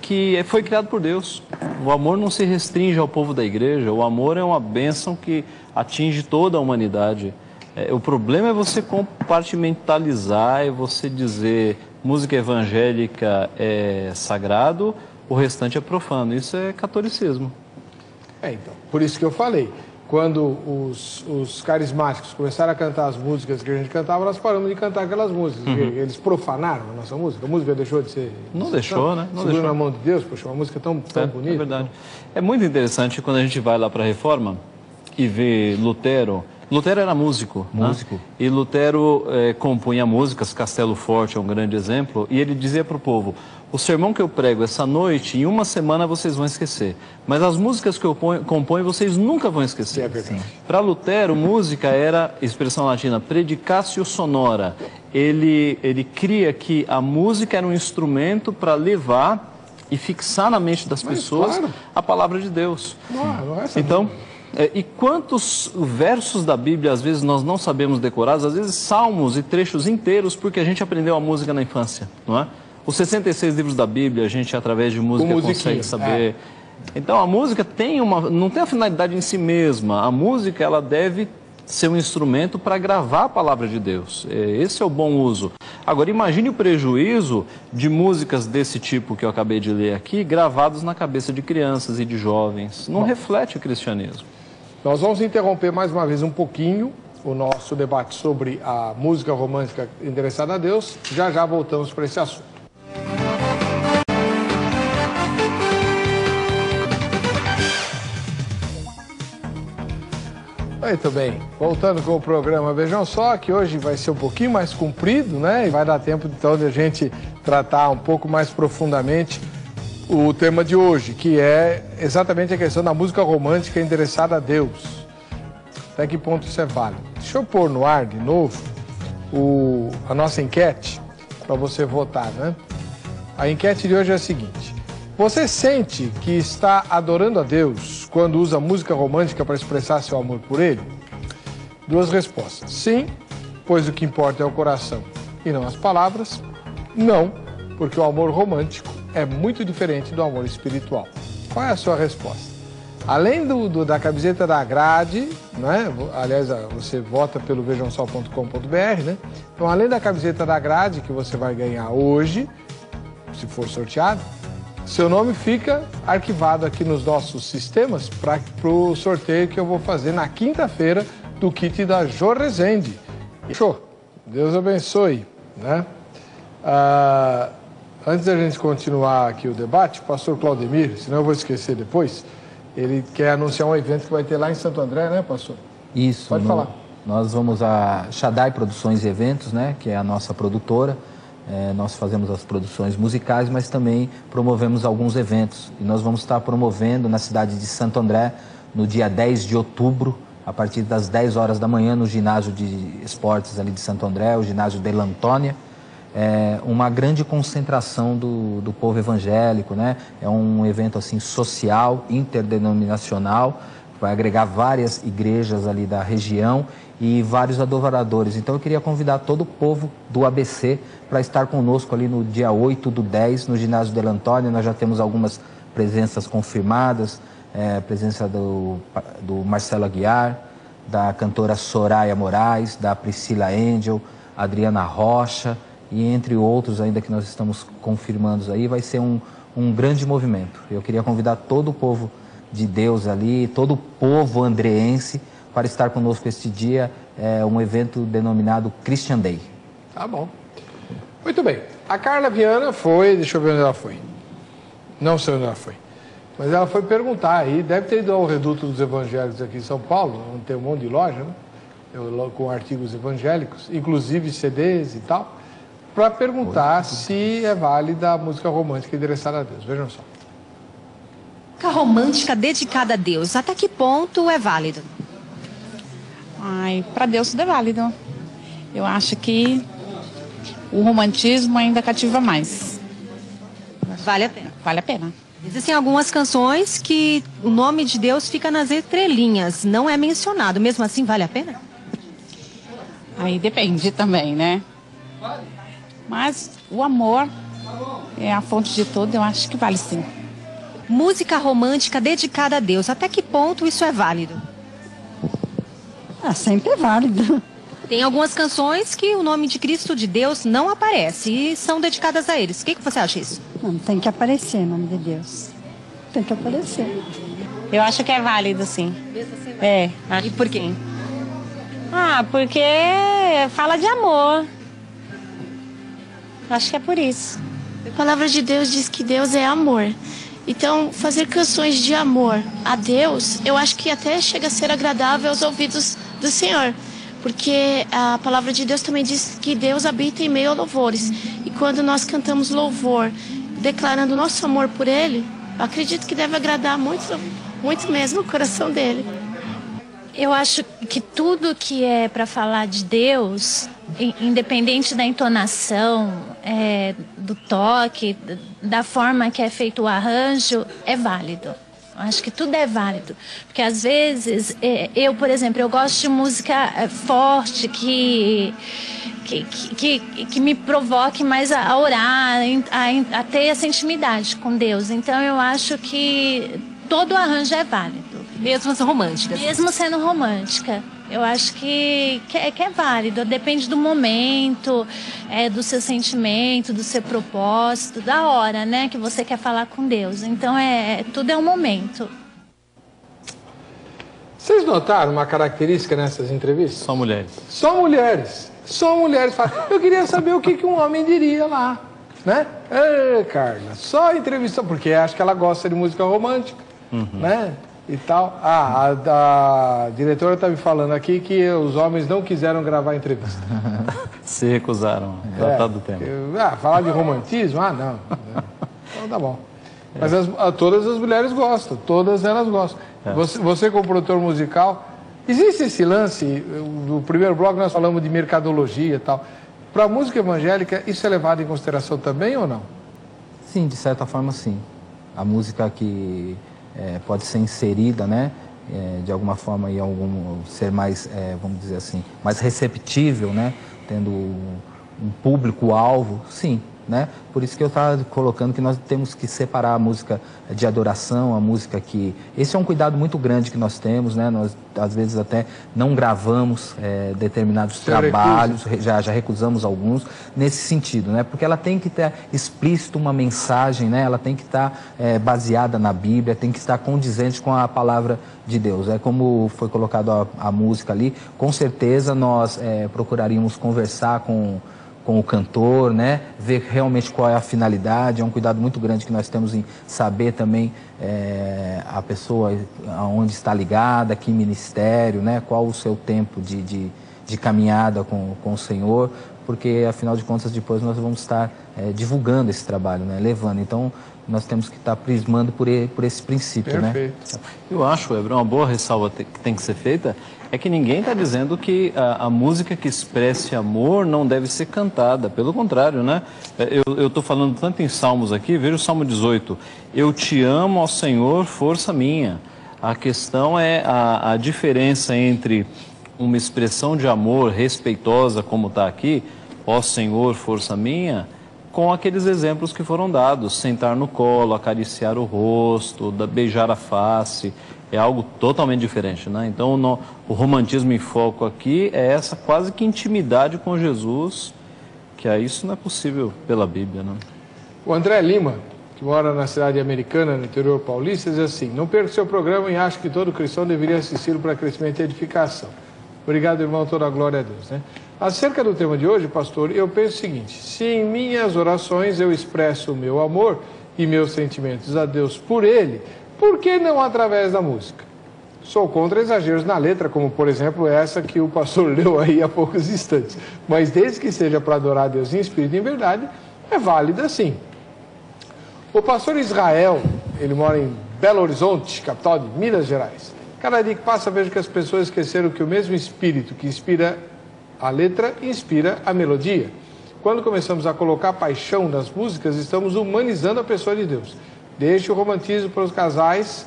foi criado por Deus. O amor não se restringe ao povo da igreja, o amor é uma bênção que atinge toda a humanidade. O problema é você compartimentalizar, é você dizer música evangélica é sagrado, o restante é profano. Isso é catolicismo. Então, por isso que eu falei. Quando os carismáticos começaram a cantar as músicas que a gente cantava, nós paramos de cantar aquelas músicas. Eles profanaram a nossa música. A música deixou de ser... Não deixou, né? Não segura deixou. na mão de Deus, poxa, uma música tão bonita. É verdade. É muito interessante quando a gente vai lá para a Reforma e vê Lutero. Lutero era músico. Né? E Lutero compunha músicas, Castelo Forte é um grande exemplo, e ele dizia para o povo, o sermão que eu prego essa noite, em uma semana vocês vão esquecer, mas as músicas que eu componho vocês nunca vão esquecer. Para Lutero, música era, expressão latina, predicatio sonora. Ele cria que a música era um instrumento para levar e fixar na mente das pessoas a palavra de Deus. Não é essa então... E quantos versos da Bíblia, às vezes, nós não sabemos decorar, às vezes salmos e trechos inteiros, porque a gente aprendeu a música na infância, não é? Os 66 livros da Bíblia, a gente, através de música, consegue saber. Então, a música não tem a finalidade em si mesma. A música, ela deve ser um instrumento para gravar a palavra de Deus. Esse é o bom uso. Agora, imagine o prejuízo de músicas desse tipo que eu acabei de ler aqui, gravados na cabeça de crianças e de jovens. Não reflete o cristianismo. Nós vamos interromper mais uma vez um pouquinho o nosso debate sobre a música romântica endereçada a Deus. Já já voltamos para esse assunto. Muito bem, voltando com o programa Vejam Só, que hoje vai ser um pouquinho mais comprido, né? E vai dar tempo então de a gente tratar um pouco mais profundamente o tema de hoje, que é exatamente a questão da música romântica endereçada a Deus. Até que ponto isso é válido? Deixa eu pôr no ar de novo a nossa enquete para você votar, né? A enquete de hoje é a seguinte: Você sente que está adorando a Deus quando usa música romântica para expressar seu amor por Ele? Duas respostas. Sim, pois o que importa é o coração e não as palavras. Não, porque o amor romântico é muito diferente do amor espiritual. Qual é a sua resposta? Além da camiseta da grade, né? Aliás, você vota pelo vejamsol.com.br, né? Então, além da camiseta da grade que você vai ganhar hoje, se for sorteado, seu nome fica arquivado aqui nos nossos sistemas para o sorteio que eu vou fazer na quinta-feira do kit da Jô Rezende. Show! Deus abençoe, né? Antes da gente continuar aqui o debate, o pastor Claudemir, senão eu vou esquecer depois, ele quer anunciar um evento que vai ter lá em Santo André, né, pastor? Isso. Pode falar. Nós vamos a Shaddai Produções e Eventos, né, que é a nossa produtora. Nós fazemos as produções musicais, mas também promovemos alguns eventos. E nós vamos estar promovendo na cidade de Santo André, no dia 10 de outubro, a partir das 10 horas da manhã, no ginásio de esportes ali de Santo André, o ginásio de Lantônia. Uma grande concentração do povo evangélico, né? É um evento assim social, interdenominacional, vai agregar várias igrejas ali da região e vários adoradores. Então eu queria convidar todo o povo do ABC para estar conosco ali no dia 8/10, no ginásio de Lantônia. Nós já temos algumas presenças confirmadas, presença do Marcelo Aguiar, da cantora Soraya Moraes, da Priscila Angel, Adriana Rocha, e entre outros ainda que nós estamos confirmando aí. Vai ser um grande movimento. Eu queria convidar todo o povo de Deus ali, todo o povo andreense para estar conosco este dia, um evento denominado Christian Day. Tá bom. Muito bem. A Carla Viana foi, deixa eu ver onde ela foi. Não sei onde ela foi. Mas ela foi perguntar aí, deve ter ido ao Reduto dos Evangélicos aqui em São Paulo, onde tem um monte de loja, né? Com artigos evangélicos, inclusive CDs e tal, para perguntar se é válida a música romântica endereçada a Deus. Vejam só. Música romântica dedicada a Deus, até que ponto é válido? Para Deus tudo é válido. Eu acho que o romantismo ainda cativa mais. Vale a pena. Vale a pena. Existem algumas canções que o nome de Deus fica nas entrelinhas, não é mencionado. Mesmo assim, vale a pena? Aí depende também, né? Mas o amor é a fonte de tudo, eu acho que vale sim. Música romântica dedicada a Deus, até que ponto isso é válido? Sempre é válido. Tem algumas canções que o nome de Cristo, de Deus, não aparece e são dedicadas a eles. O que você acha disso? Não, tem que aparecer em nome de Deus. Tem que aparecer. Eu acho que é válido, sim. E por quê? Porque fala de amor. Acho que é por isso. A palavra de Deus diz que Deus é amor. Então, fazer canções de amor a Deus, eu acho que até chega a ser agradável aos ouvidos do Senhor. Porque a palavra de Deus também diz que Deus habita em meio a louvores. E quando nós cantamos louvor, declarando nosso amor por Ele, eu acredito que deve agradar muito, muito mesmo o coração dele. Eu acho que tudo que é para falar de Deus, independente da entonação, do toque, da forma que é feito o arranjo, é válido. Eu acho que tudo é válido. Porque às vezes, eu, por exemplo, eu gosto de música forte, que me provoque mais a orar, a ter essa intimidade com Deus. Então eu acho que todo arranjo é válido. Mesmo sendo romântica. Mesmo sendo romântica. Eu acho que é válido. Depende do momento, do seu sentimento, do seu propósito, da hora, né, que você quer falar com Deus. Então, tudo é um momento. Vocês notaram uma característica nessas entrevistas? Só mulheres. Só mulheres. Só mulheres falam. Eu queria saber o que um homem diria lá, né? Carla, só entrevista, porque acho que ela gosta de música romântica, né? E tal. A diretora está me falando aqui que os homens não quiseram gravar a entrevista. Se recusaram a tratar do tema. Falar de romantismo? Não. Então tá bom. Mas todas as mulheres gostam, todas elas gostam. Você como produtor musical, existe esse lance, no primeiro bloco nós falamos de mercadologia e tal. Para a música evangélica, isso é levado em consideração também ou não? Sim, de certa forma sim. a música que pode ser inserida, né? De alguma forma em ser mais, vamos dizer assim, mais receptível, né? Tendo um público-alvo, sim, né? Por isso que eu estava colocando que nós temos que separar a música de adoração, a música que... Esse é um cuidado muito grande que nós temos, né? Nós, às vezes, até não gravamos determinados trabalhos, já recusamos alguns, nesse sentido, né? Porque ela tem que ter explícito uma mensagem, né? Ela tem que estar baseada na Bíblia, tem que estar condizente com a palavra de Deus. É como foi colocado a música ali, com certeza nós procuraríamos conversar com o cantor, né? Ver realmente qual é a finalidade. É um cuidado muito grande que nós temos em saber também a pessoa aonde está ligada, que ministério, né? Qual o seu tempo de caminhada com o Senhor, porque afinal de contas depois nós vamos estar divulgando esse trabalho, né? Levando. Então nós temos que estar prismando por esse princípio. Perfeito. Né? Eu acho, Hebrão, uma boa ressalva que tem que ser feita é que ninguém está dizendo que a música que expresse amor não deve ser cantada. Pelo contrário, né? Eu estou falando tanto em salmos aqui, veja o Salmo 18. Eu te amo, ó Senhor, força minha. A questão é a diferença entre uma expressão de amor respeitosa, como está aqui, ó Senhor, força minha, com aqueles exemplos que foram dados, sentar no colo, acariciar o rosto, beijar a face, é algo totalmente diferente, né? Então o romantismo em foco aqui é essa quase que intimidade com Jesus, que isso não é possível pela Bíblia, né? O André Lima, que mora na cidade americana, no interior paulista, diz assim: não perca o seu programa e acho que todo cristão deveria assisti-lo para crescimento e edificação. Obrigado, irmão, toda a glória a Deus, né? Acerca do tema de hoje, pastor, eu penso o seguinte: se em minhas orações eu expresso o meu amor e meus sentimentos a Deus por Ele, por que não através da música? Sou contra exageros na letra, como por exemplo essa que o pastor leu aí há poucos instantes. Mas desde que seja para adorar a Deus em espírito e em verdade, é válida sim. O pastor Israel, ele mora em Belo Horizonte, capital de Minas Gerais. Cada dia que passa vejo que as pessoas esqueceram que o mesmo espírito que inspira a letra inspira a melodia. Quando começamos a colocar paixão nas músicas, estamos humanizando a pessoa de Deus. Deixe o romantismo para os casais,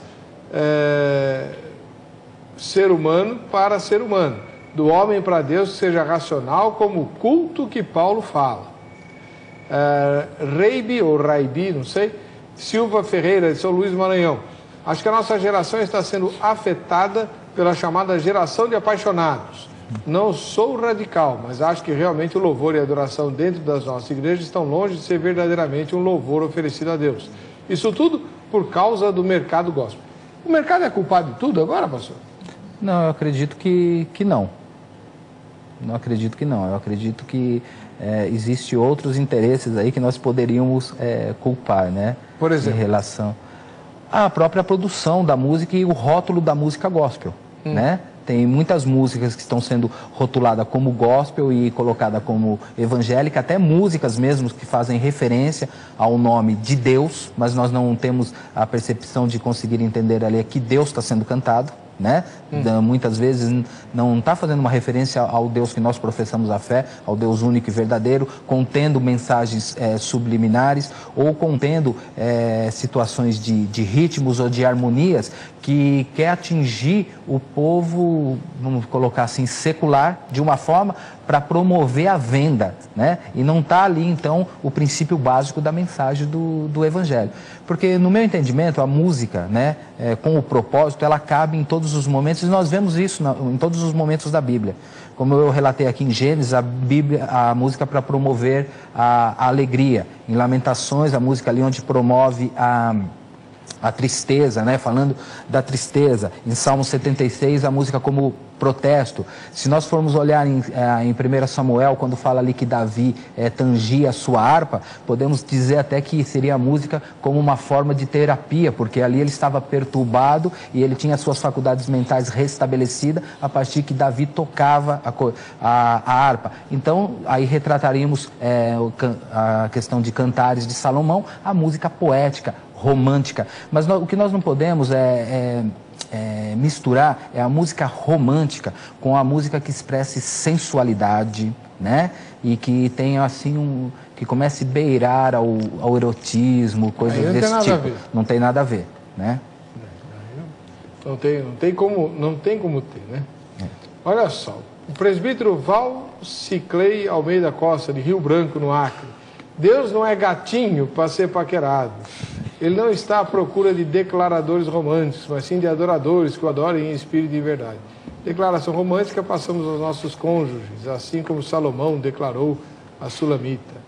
ser humano para ser humano. Do homem para Deus, que seja racional, como o culto que Paulo fala. Reibi, ou Raibi, não sei, Silva Ferreira, de São Luís do Maranhão. Acho que a nossa geração está sendo afetada pela chamada geração de apaixonados. Não sou radical, mas acho que realmente o louvor e a adoração dentro das nossas igrejas estão longe de ser verdadeiramente um louvor oferecido a Deus. Isso tudo por causa do mercado gospel. O mercado é culpado de tudo agora, pastor? Não, eu acredito que não. Não acredito que não. Eu acredito que existem outros interesses aí que nós poderíamos culpar, né? Por exemplo? Em relação à própria produção da música e o rótulo da música gospel, né? Tem muitas músicas que estão sendo rotuladas como gospel e colocadas como evangélica, até músicas mesmo que fazem referência ao nome de Deus, mas nós não temos a percepção de conseguir entender ali que Deus está sendo cantado, né? Muitas vezes não está fazendo uma referência ao Deus que nós professamos a fé, ao Deus único e verdadeiro, contendo mensagens subliminares ou contendo situações de ritmos ou de harmonias que quer atingir o povo, vamos colocar assim, secular, de uma forma para promover a venda, né? E não está ali, então, o princípio básico da mensagem do Evangelho. Porque, no meu entendimento, a música, né, com o propósito, ela cabe em todos os momentos, e nós vemos isso em todos os momentos da Bíblia. Como eu relatei aqui em Gênesis, a música para promover a alegria. Em Lamentações, a música ali onde promove a tristeza, né? Falando da tristeza. Em Salmo 76, a música como protesto. Se nós formos olhar em 1 Samuel, quando fala ali que Davi tangia a sua harpa, podemos dizer até que seria a música como uma forma de terapia, porque ali ele estava perturbado e ele tinha suas faculdades mentais restabelecidas a partir que Davi tocava a harpa. Então, aí retrataríamos a questão de Cantares de Salomão, a música poética, romântica. Mas o que nós não podemos misturar a música romântica com a música que expresse sensualidade, né? e que tem assim que comece a beirar ao erotismo, coisas desse tipo. Não tem nada a ver, né? Não tem como ter, né? Olha só, o presbítero Valciclei Almeida Costa, de Rio Branco, no Acre. Deus não é gatinho para ser paquerado. Ele não está à procura de declaradores românticos, mas sim de adoradores que o adorem em espírito e verdade. Declaração romântica passamos aos nossos cônjuges, assim como Salomão declarou a Sulamita.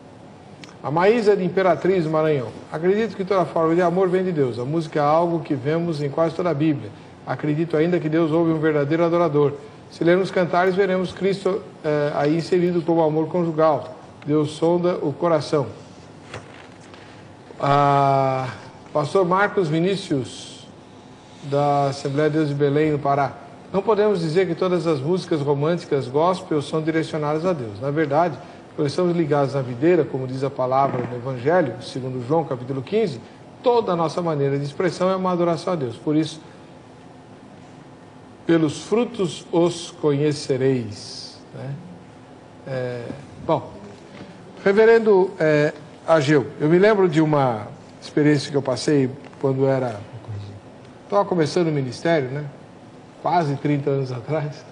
A Maísa de Imperatriz do Maranhão. Acredito que toda forma de amor vem de Deus. A música é algo que vemos em quase toda a Bíblia. Acredito ainda que Deus ouve um verdadeiro adorador. Se lermos cantares, veremos Cristo aí inserido como amor conjugal. Deus sonda o coração. Pastor Marcos Vinícius, da Assembleia de Deus de Belém, no Pará. Não podemos dizer que todas as músicas românticas gospel são direcionadas a Deus. Na verdade, quando estamos ligados na videira, como diz a palavra no Evangelho, segundo João, capítulo 15, toda a nossa maneira de expressão é uma adoração a Deus. Por isso, pelos frutos os conhecereis. Né? Bom, reverendo Ageu, eu me lembro de uma experiência que eu passei quando estava começando o ministério, né? Quase 30 anos atrás.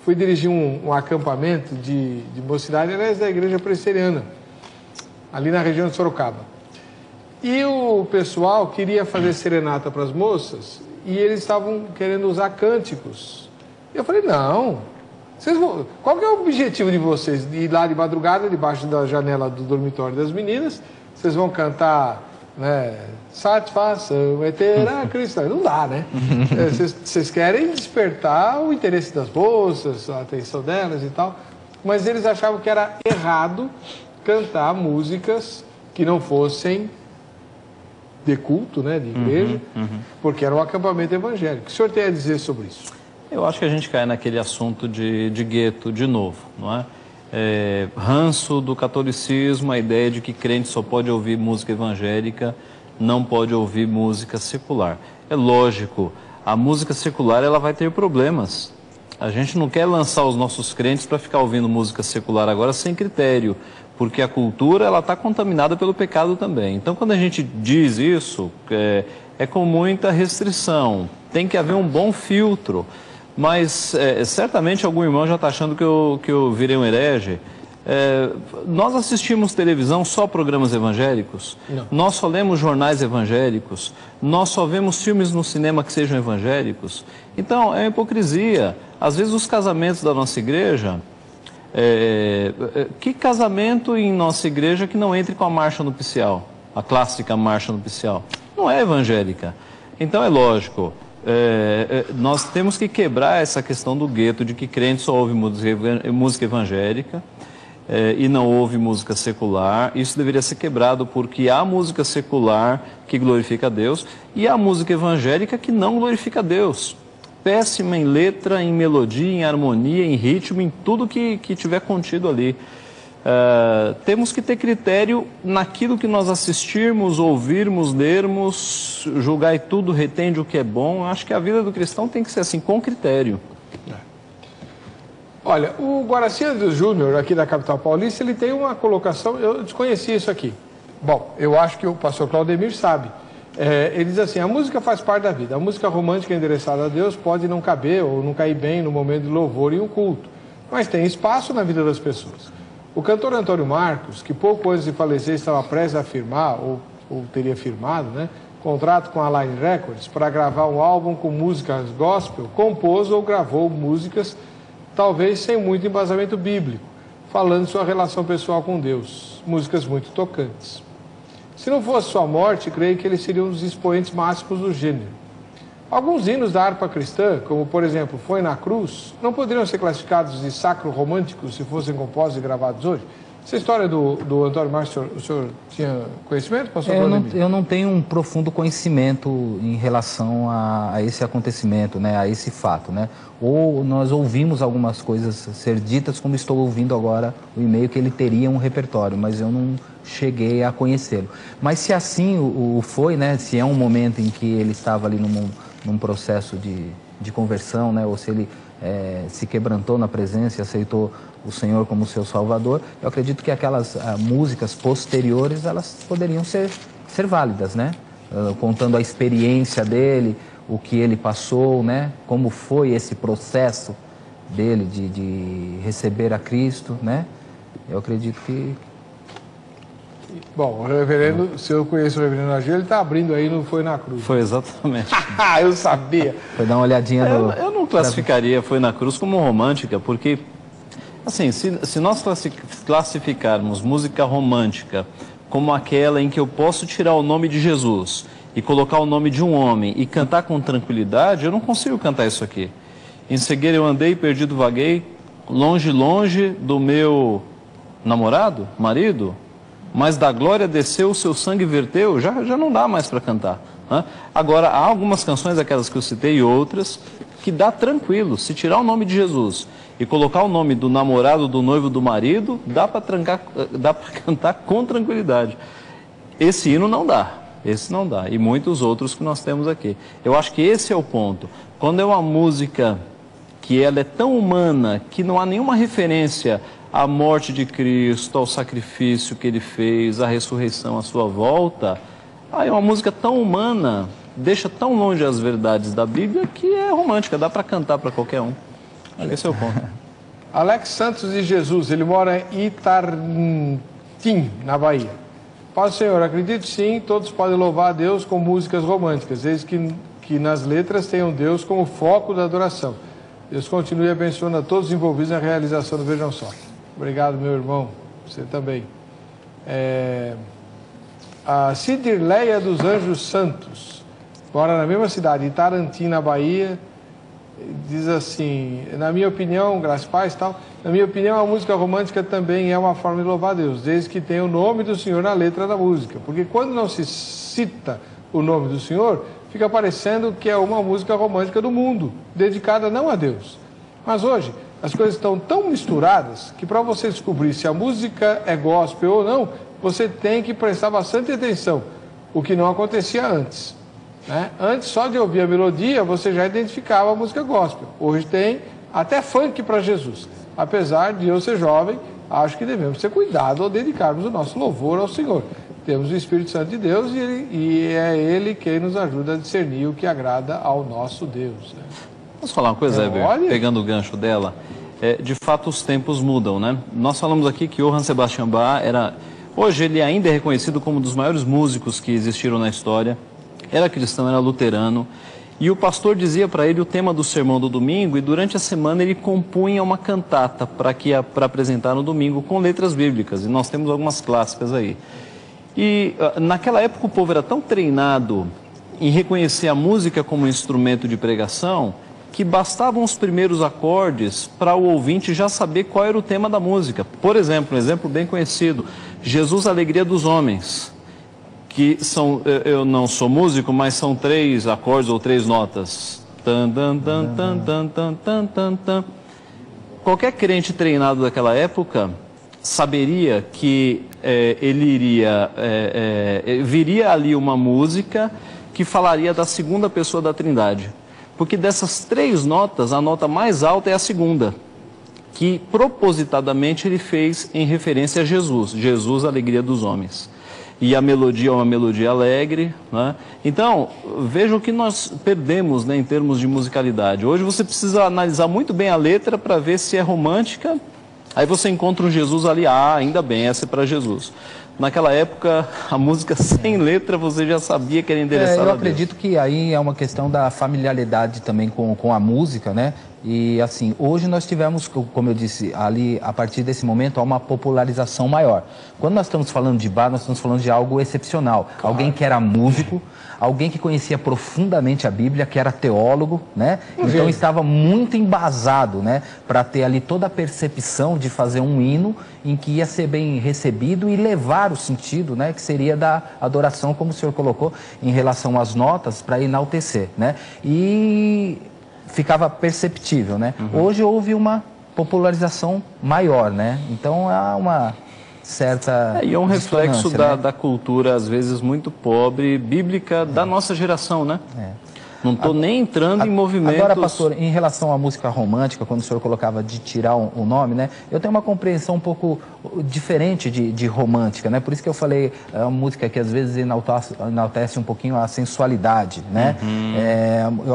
Fui dirigir um acampamento de mocidade, aliás, da igreja presbiteriana, ali na região de Sorocaba. E o pessoal queria fazer serenata para as moças e eles estavam querendo usar cânticos. Eu falei, não, qual que é o objetivo de vocês? De ir lá de madrugada, debaixo da janela do dormitório das meninas, vocês vão cantar, né, satisfação eterna cristã. Não dá, né? Vocês querem despertar o interesse das moças, a atenção delas e tal, mas eles achavam que era errado cantar músicas que não fossem de culto, né, de igreja, porque era um acampamento evangélico. O que o senhor tem a dizer sobre isso? Eu acho que a gente cai naquele assunto de gueto de novo, não é? Ranço do catolicismo, a ideia de que crente só pode ouvir música evangélica, não pode ouvir música secular. É lógico, a música secular ela vai ter problemas. A gente não quer lançar os nossos crentes para ficar ouvindo música secular agora sem critério, porque a cultura ela está contaminada pelo pecado também. Então, quando a gente diz isso, é com muita restrição. Tem que haver um bom filtro. Mas certamente algum irmão já está achando que eu virei um herege. Nós assistimos televisão só programas evangélicos? Não. Nós só lemos jornais evangélicos? Nós só vemos filmes no cinema que sejam evangélicos? Então, é uma hipocrisia. Às vezes os casamentos da nossa igreja... que casamento em nossa igreja que não entre com a marcha nupcial? A clássica marcha nupcial? Não é evangélica. Então é lógico... nós temos que quebrar essa questão do gueto de que crente só ouve música evangélica e não ouve música secular. Isso deveria ser quebrado porque há música secular que glorifica a Deus e há música evangélica que não glorifica a Deus. Péssima em letra, em melodia, em harmonia, em ritmo, em tudo que tiver contido ali. Temos que ter critério naquilo que nós assistirmos, ouvirmos, lermos, julgar e tudo, retende o que é bom. Acho que a vida do cristão tem que ser assim, com critério. Olha, o Guaraciano Júnior, aqui da capital paulista, ele tem uma colocação, eu desconheci isso aqui. Bom, eu acho que o pastor Claudemir sabe. Ele diz assim, a música faz parte da vida. A música romântica endereçada a Deus pode não caber ou não cair bem no momento de louvor e um culto, mas tem espaço na vida das pessoas. O cantor Antônio Marcos, que pouco antes de falecer estava prestes a firmar, ou teria firmado, né, contrato com a Line Records para gravar um álbum com músicas gospel, compôs ou gravou músicas, talvez sem muito embasamento bíblico, falando de sua relação pessoal com Deus, músicas muito tocantes. Se não fosse sua morte, creio que ele seria um dos expoentes máximos do gênero. Alguns hinos da harpa cristã, como por exemplo, Foi na Cruz, não poderiam ser classificados de sacro românticos se fossem compostos e gravados hoje? Essa história do Antônio Marcos, o senhor tinha conhecimento, pastor? Eu não tenho um profundo conhecimento em relação a esse acontecimento, né, a esse fato, né? Ou nós ouvimos algumas coisas ser ditas, como estou ouvindo agora o e-mail que ele teria um repertório, mas eu não cheguei a conhecê-lo. Mas se assim o foi, né, se é um momento em que ele estava ali num processo de conversão, né, ou se ele se quebrantou na presença e aceitou o Senhor como seu Salvador, eu acredito que aquelas músicas posteriores, elas poderiam ser válidas, né? Contando a experiência dele, o que ele passou, né? Como foi esse processo dele de receber a Cristo, né? Eu acredito que... Bom, o reverendo, se eu conheço o reverendo Agir, ele está abrindo aí, não foi na cruz. Foi exatamente. Eu sabia. Foi dar uma olhadinha no... Eu não classificaria Foi na Cruz como romântica, porque, assim, se nós classificarmos música romântica como aquela em que eu posso tirar o nome de Jesus e colocar o nome de um homem e cantar com tranquilidade, eu não consigo cantar isso aqui. Em cegueira eu andei, perdido vaguei, longe, longe do meu namorado, marido, mas da glória desceu, o seu sangue verteu, já não dá mais para cantar. Né? Agora, há algumas canções, aquelas que eu citei e outras, que dá tranquilo. Se tirar o nome de Jesus e colocar o nome do namorado, do noivo, do marido, dá para cantar com tranquilidade. Esse hino não dá, esse não dá. E muitos outros que nós temos aqui. Eu acho que esse é o ponto. Quando é uma música que ela é tão humana, que não há nenhuma referência à morte de Cristo, ao sacrifício que ele fez, à ressurreição, à sua volta, aí é uma música tão humana, deixa tão longe as verdades da Bíblia, que é romântica, dá para cantar para qualquer um. Esse é o ponto. Alex Santos de Jesus, ele mora em Itarantim, na Bahia. Paz do Senhor, acredito sim, todos podem louvar a Deus com músicas românticas, desde que nas letras tenham Deus como foco da adoração. Deus continue abençoando a todos os envolvidos na realização do Vejam Só. Obrigado, meu irmão. Você também. A Cidirleia dos Anjos Santos, mora na mesma cidade, Itarantim, na Bahia, diz assim, na minha opinião, graças a paz e tal, na minha opinião, a música romântica também é uma forma de louvar a Deus, desde que tenha o nome do Senhor na letra da música. Porque quando não se cita o nome do Senhor, fica parecendo que é uma música romântica do mundo, dedicada não a Deus. Mas hoje, as coisas estão tão misturadas que para você descobrir se a música é gospel ou não, você tem que prestar bastante atenção, o que não acontecia antes. Né? Antes, só de ouvir a melodia, você já identificava a música gospel. Hoje tem até funk para Jesus. Apesar de eu ser jovem, acho que devemos ter cuidado ao dedicarmos o nosso louvor ao Senhor. Temos o Espírito Santo de Deus e é Ele quem nos ajuda a discernir o que agrada ao nosso Deus. Né? Posso falar uma coisa, Heber? Pegando o gancho dela, de fato os tempos mudam, né? Nós falamos aqui que Johann Sebastian Bach hoje ele ainda é reconhecido como um dos maiores músicos que existiram na história, era cristão, era luterano, e o pastor dizia para ele o tema do sermão do domingo, e durante a semana ele compunha uma cantata para apresentar no domingo com letras bíblicas, e nós temos algumas clássicas aí. E naquela época o povo era tão treinado em reconhecer a música como instrumento de pregação, que bastavam os primeiros acordes para o ouvinte já saber qual era o tema da música. Por exemplo, um exemplo bem conhecido, Jesus, Alegria dos Homens, que são, eu não sou músico, mas são 3 acordes ou 3 notas. Tan, tan, tan, tan, tan, tan, tan, tan, tan. Qualquer crente treinado daquela época saberia que viria ali uma música que falaria da segunda pessoa da Trindade. Porque dessas 3 notas, a nota mais alta é a segunda, que propositadamente ele fez em referência a Jesus. Jesus, Alegria dos Homens. E a melodia é uma melodia alegre, né? Então, veja o que nós perdemos, né, em termos de musicalidade. Hoje você precisa analisar muito bem a letra para ver se é romântica. Aí você encontra um Jesus ali, ainda bem, essa é para Jesus. Naquela época, a música sem letra, você já sabia que era endereçada a Deus. Eu acredito que aí é uma questão da familiaridade também com a música, né? E assim, hoje nós tivemos, como eu disse, ali, a partir desse momento, há uma popularização maior. Quando nós estamos falando de Bach, nós estamos falando de algo excepcional. Claro. Alguém que era músico, alguém que conhecia profundamente a Bíblia, que era teólogo, né? Então estava muito embasado, né? Para ter ali toda a percepção de fazer um hino em que ia ser bem recebido e levar o sentido, né? Que seria da adoração, como o senhor colocou, em relação às notas, para enaltecer, né? E ficava perceptível, né? Hoje houve uma popularização maior, né? Então há uma certa e é um reflexo né? da cultura, às vezes, muito pobre, bíblica, da nossa geração, né? Não estou nem entrando em movimentos... Agora, pastor, em relação à música romântica, quando o senhor colocava de tirar o nome, né? Eu tenho uma compreensão um pouco diferente de romântica, né? Por isso que eu falei, é uma música que às vezes enaltece um pouquinho a sensualidade, né?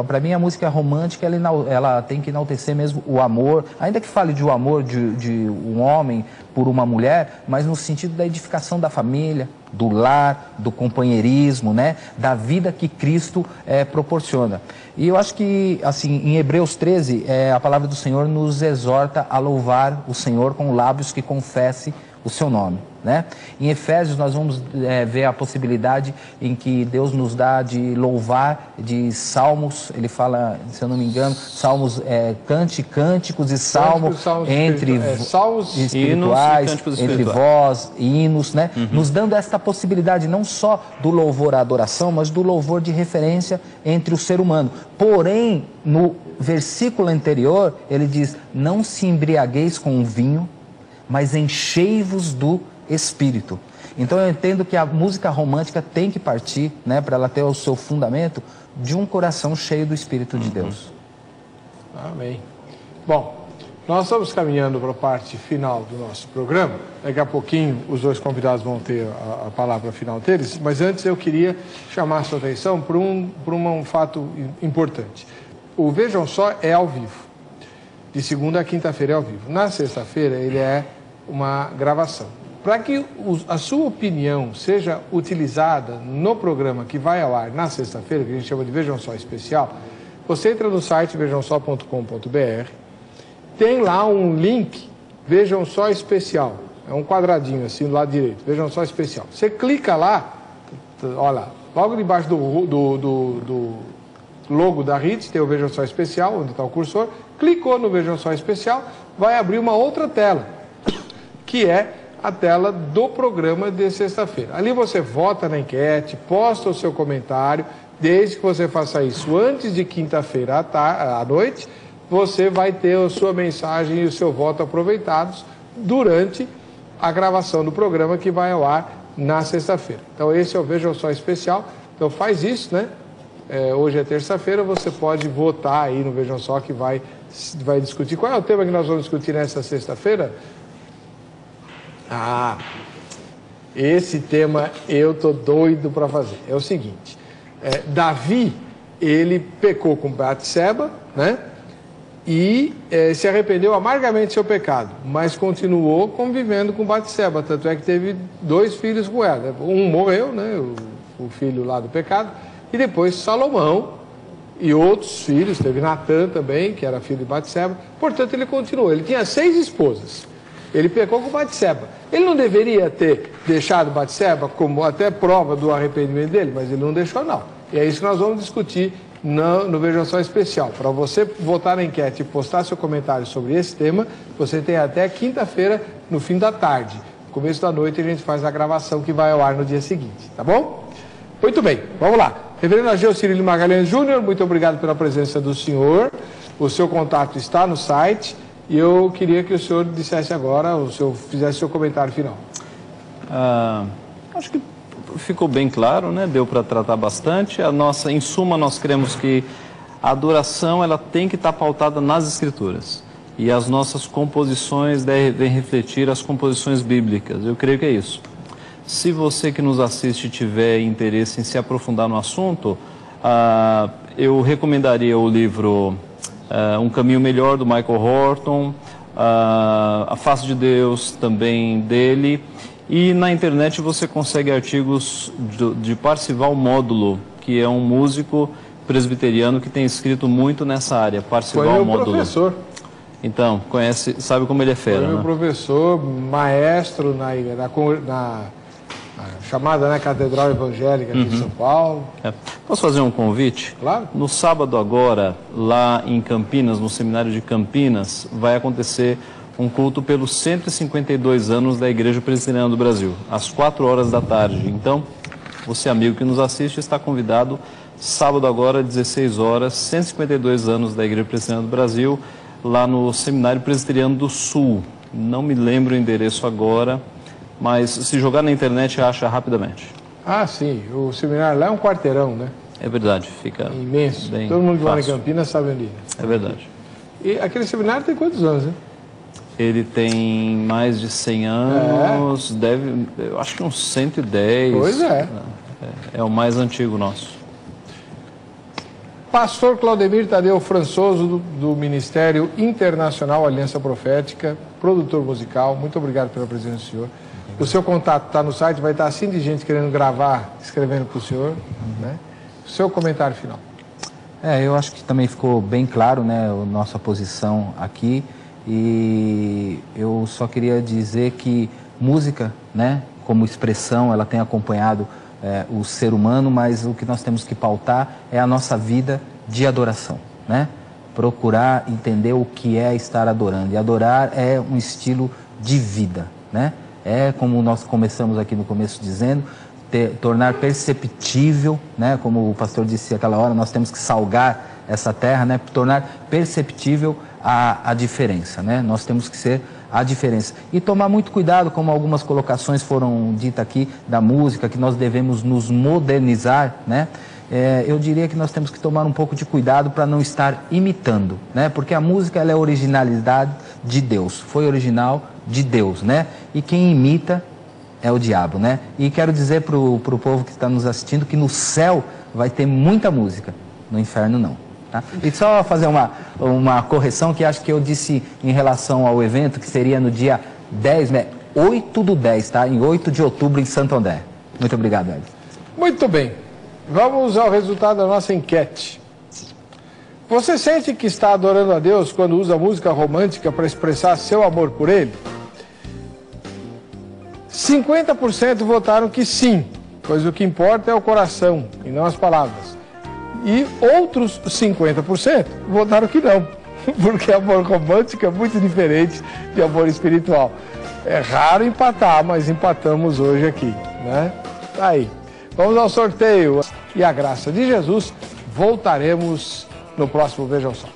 Para mim, a música romântica, ela tem que enaltecer mesmo o amor, ainda que fale de um amor de um homem por uma mulher, mas no sentido da edificação da família, do lar, do companheirismo, né? Da vida que Cristo proporciona. E eu acho que, assim, em Hebreus 13, a palavra do Senhor nos exorta a louvar o Senhor com lábios que confesse o seu nome, né? Em Efésios nós vamos ver a possibilidade em que Deus nos dá de louvar de salmos, ele fala, se eu não me engano, salmos, cânticos e salmos, salmos espirituais, hinos, entre vós, hinos, né? Nos dando esta possibilidade não só do louvor à adoração, mas do louvor de referência entre o ser humano. Porém, no versículo anterior, ele diz, não se embriagueis com vinho, mas enchei-vos do Espírito. Então eu entendo que a música romântica tem que partir, né, para ela ter o seu fundamento, de um coração cheio do Espírito de Deus. Amém. Bom, nós estamos caminhando para a parte final do nosso programa. Daqui a pouquinho os dois convidados vão ter a palavra final deles, mas antes eu queria chamar a sua atenção para um fato importante. O Vejam Só é ao vivo. De segunda a quinta-feira é ao vivo. Na sexta-feira ele é uma gravação. Para que a sua opinião seja utilizada no programa que vai ao ar na sexta-feira, que a gente chama de Vejam Só Especial, você entra no site vejamsó.com.br, tem lá um link Vejam Só Especial. É um quadradinho assim do lado direito, Vejam Só Especial. Você clica lá, olha, logo debaixo do logo da RIT, tem o Vejam Só Especial, onde está o cursor. Clicou no Vejam Só Especial, vai abrir uma outra tela, que é a tela do programa de sexta-feira. Ali você vota na enquete, posta o seu comentário, desde que você faça isso antes de quinta-feira à noite, você vai ter a sua mensagem e o seu voto aproveitados durante a gravação do programa que vai ao ar na sexta-feira. Então esse é o Vejam Só Especial, então faz isso, né? Hoje é terça-feira, você pode votar aí no Vejam Só que vai discutir. Qual é o tema que nós vamos discutir nessa sexta-feira? Esse tema eu tô doido para fazer. É o seguinte, Davi, ele pecou com Batseba, né? E se arrependeu amargamente do seu pecado, mas continuou convivendo com Batseba, tanto é que teve 2 filhos com ela. Um morreu, né? O filho lá do pecado, e depois Salomão e outros filhos, teve Natã também, que era filho de Batseba. Portanto, ele continuou. Ele tinha 6 esposas. Ele pecou com Batseba. Ele não deveria ter deixado Batseba como até prova do arrependimento dele, mas ele não deixou, não. E é isso que nós vamos discutir no Vejam Só Especial. Para você votar na enquete e postar seu comentário sobre esse tema, você tem até quinta-feira, no fim da tarde. No começo da noite a gente faz a gravação que vai ao ar no dia seguinte, tá bom? Muito bem, vamos lá. Reverendo Ageu Cirilo Magalhães Júnior, muito obrigado pela presença do senhor. O seu contato está no site e eu queria que o senhor dissesse agora, fizesse seu comentário final. Acho que ficou bem claro, né? Deu para tratar bastante. Em suma, nós cremos que a adoração ela tem que estar pautada nas Escrituras. E as nossas composições devem refletir as composições bíblicas. Eu creio que é isso. Se você que nos assiste tiver interesse em se aprofundar no assunto, eu recomendaria o livro Um Caminho Melhor, do Michael Horton, A Face de Deus, também dele, e na internet você consegue artigos de Parcival Módulo, que é um músico presbiteriano que tem escrito muito nessa área, Parcival Módulo. Foi meu professor. Então, sabe como ele é fera, Foi meu professor, maestro na chamada, né, Catedral Evangélica aqui de São Paulo. Posso fazer um convite? Claro. No sábado agora, lá em Campinas, no seminário de Campinas, vai acontecer um culto pelos 152 anos da Igreja Presbiteriana do Brasil, às 4 horas da tarde. Então, você amigo que nos assiste está convidado, sábado agora, 16 horas, 152 anos da Igreja Presbiteriana do Brasil, lá no Seminário Presbiteriano do Sul. Não me lembro o endereço agora, mas se jogar na internet acha rapidamente. Sim, o seminário lá é um quarteirão, né? É verdade, fica imenso. bem Todo mundo que mora em fácil. Campinas sabe onde é. É verdade. E aquele seminário tem quantos anos, né? Ele tem mais de 100 anos, deve, eu acho que uns 110. Pois é. É o mais antigo nosso. Pastor Claudemir Tadeu Françoso, do Ministério Internacional Aliança Profética, produtor musical, muito obrigado pela presença do senhor. O seu contato está no site, vai estar assim de gente querendo gravar, escrevendo para o senhor, né? O seu comentário final. Eu acho que também ficou bem claro, né, a nossa posição aqui, e eu só queria dizer que música, né, como expressão, ela tem acompanhado o ser humano, mas o que nós temos que pautar é a nossa vida de adoração, né? Procurar entender o que é estar adorando, e adorar é um estilo de vida, né? É como nós começamos aqui no começo dizendo, tornar perceptível, né? Como o pastor disse aquela hora, nós temos que salgar essa terra, né? Tornar perceptível a diferença, né? Nós temos que ser a diferença. E tomar muito cuidado, como algumas colocações foram ditas aqui, da música, que nós devemos nos modernizar, né? Eu diria que nós temos que tomar um pouco de cuidado para não estar imitando, né? Porque a música, ela é a originalidade de Deus, foi original de Deus, né? E quem imita é o diabo, né? E quero dizer para o povo que está nos assistindo que no céu vai ter muita música, no inferno não. Tá? E só fazer uma correção que acho que eu disse em relação ao evento, que seria no dia 10, né? 8/10, tá? Em 8 de outubro em Santo André. Muito obrigado, Edson. Muito bem. Vamos ao resultado da nossa enquete. Você sente que está adorando a Deus quando usa música romântica para expressar seu amor por Ele? 50% votaram que sim, pois o que importa é o coração e não as palavras. E outros 50% votaram que não, porque amor romântico é muito diferente de amor espiritual. É raro empatar, mas empatamos hoje aqui, né? Tá aí. Vamos ao sorteio. E a graça de Jesus, voltaremos no próximo Vejam Só.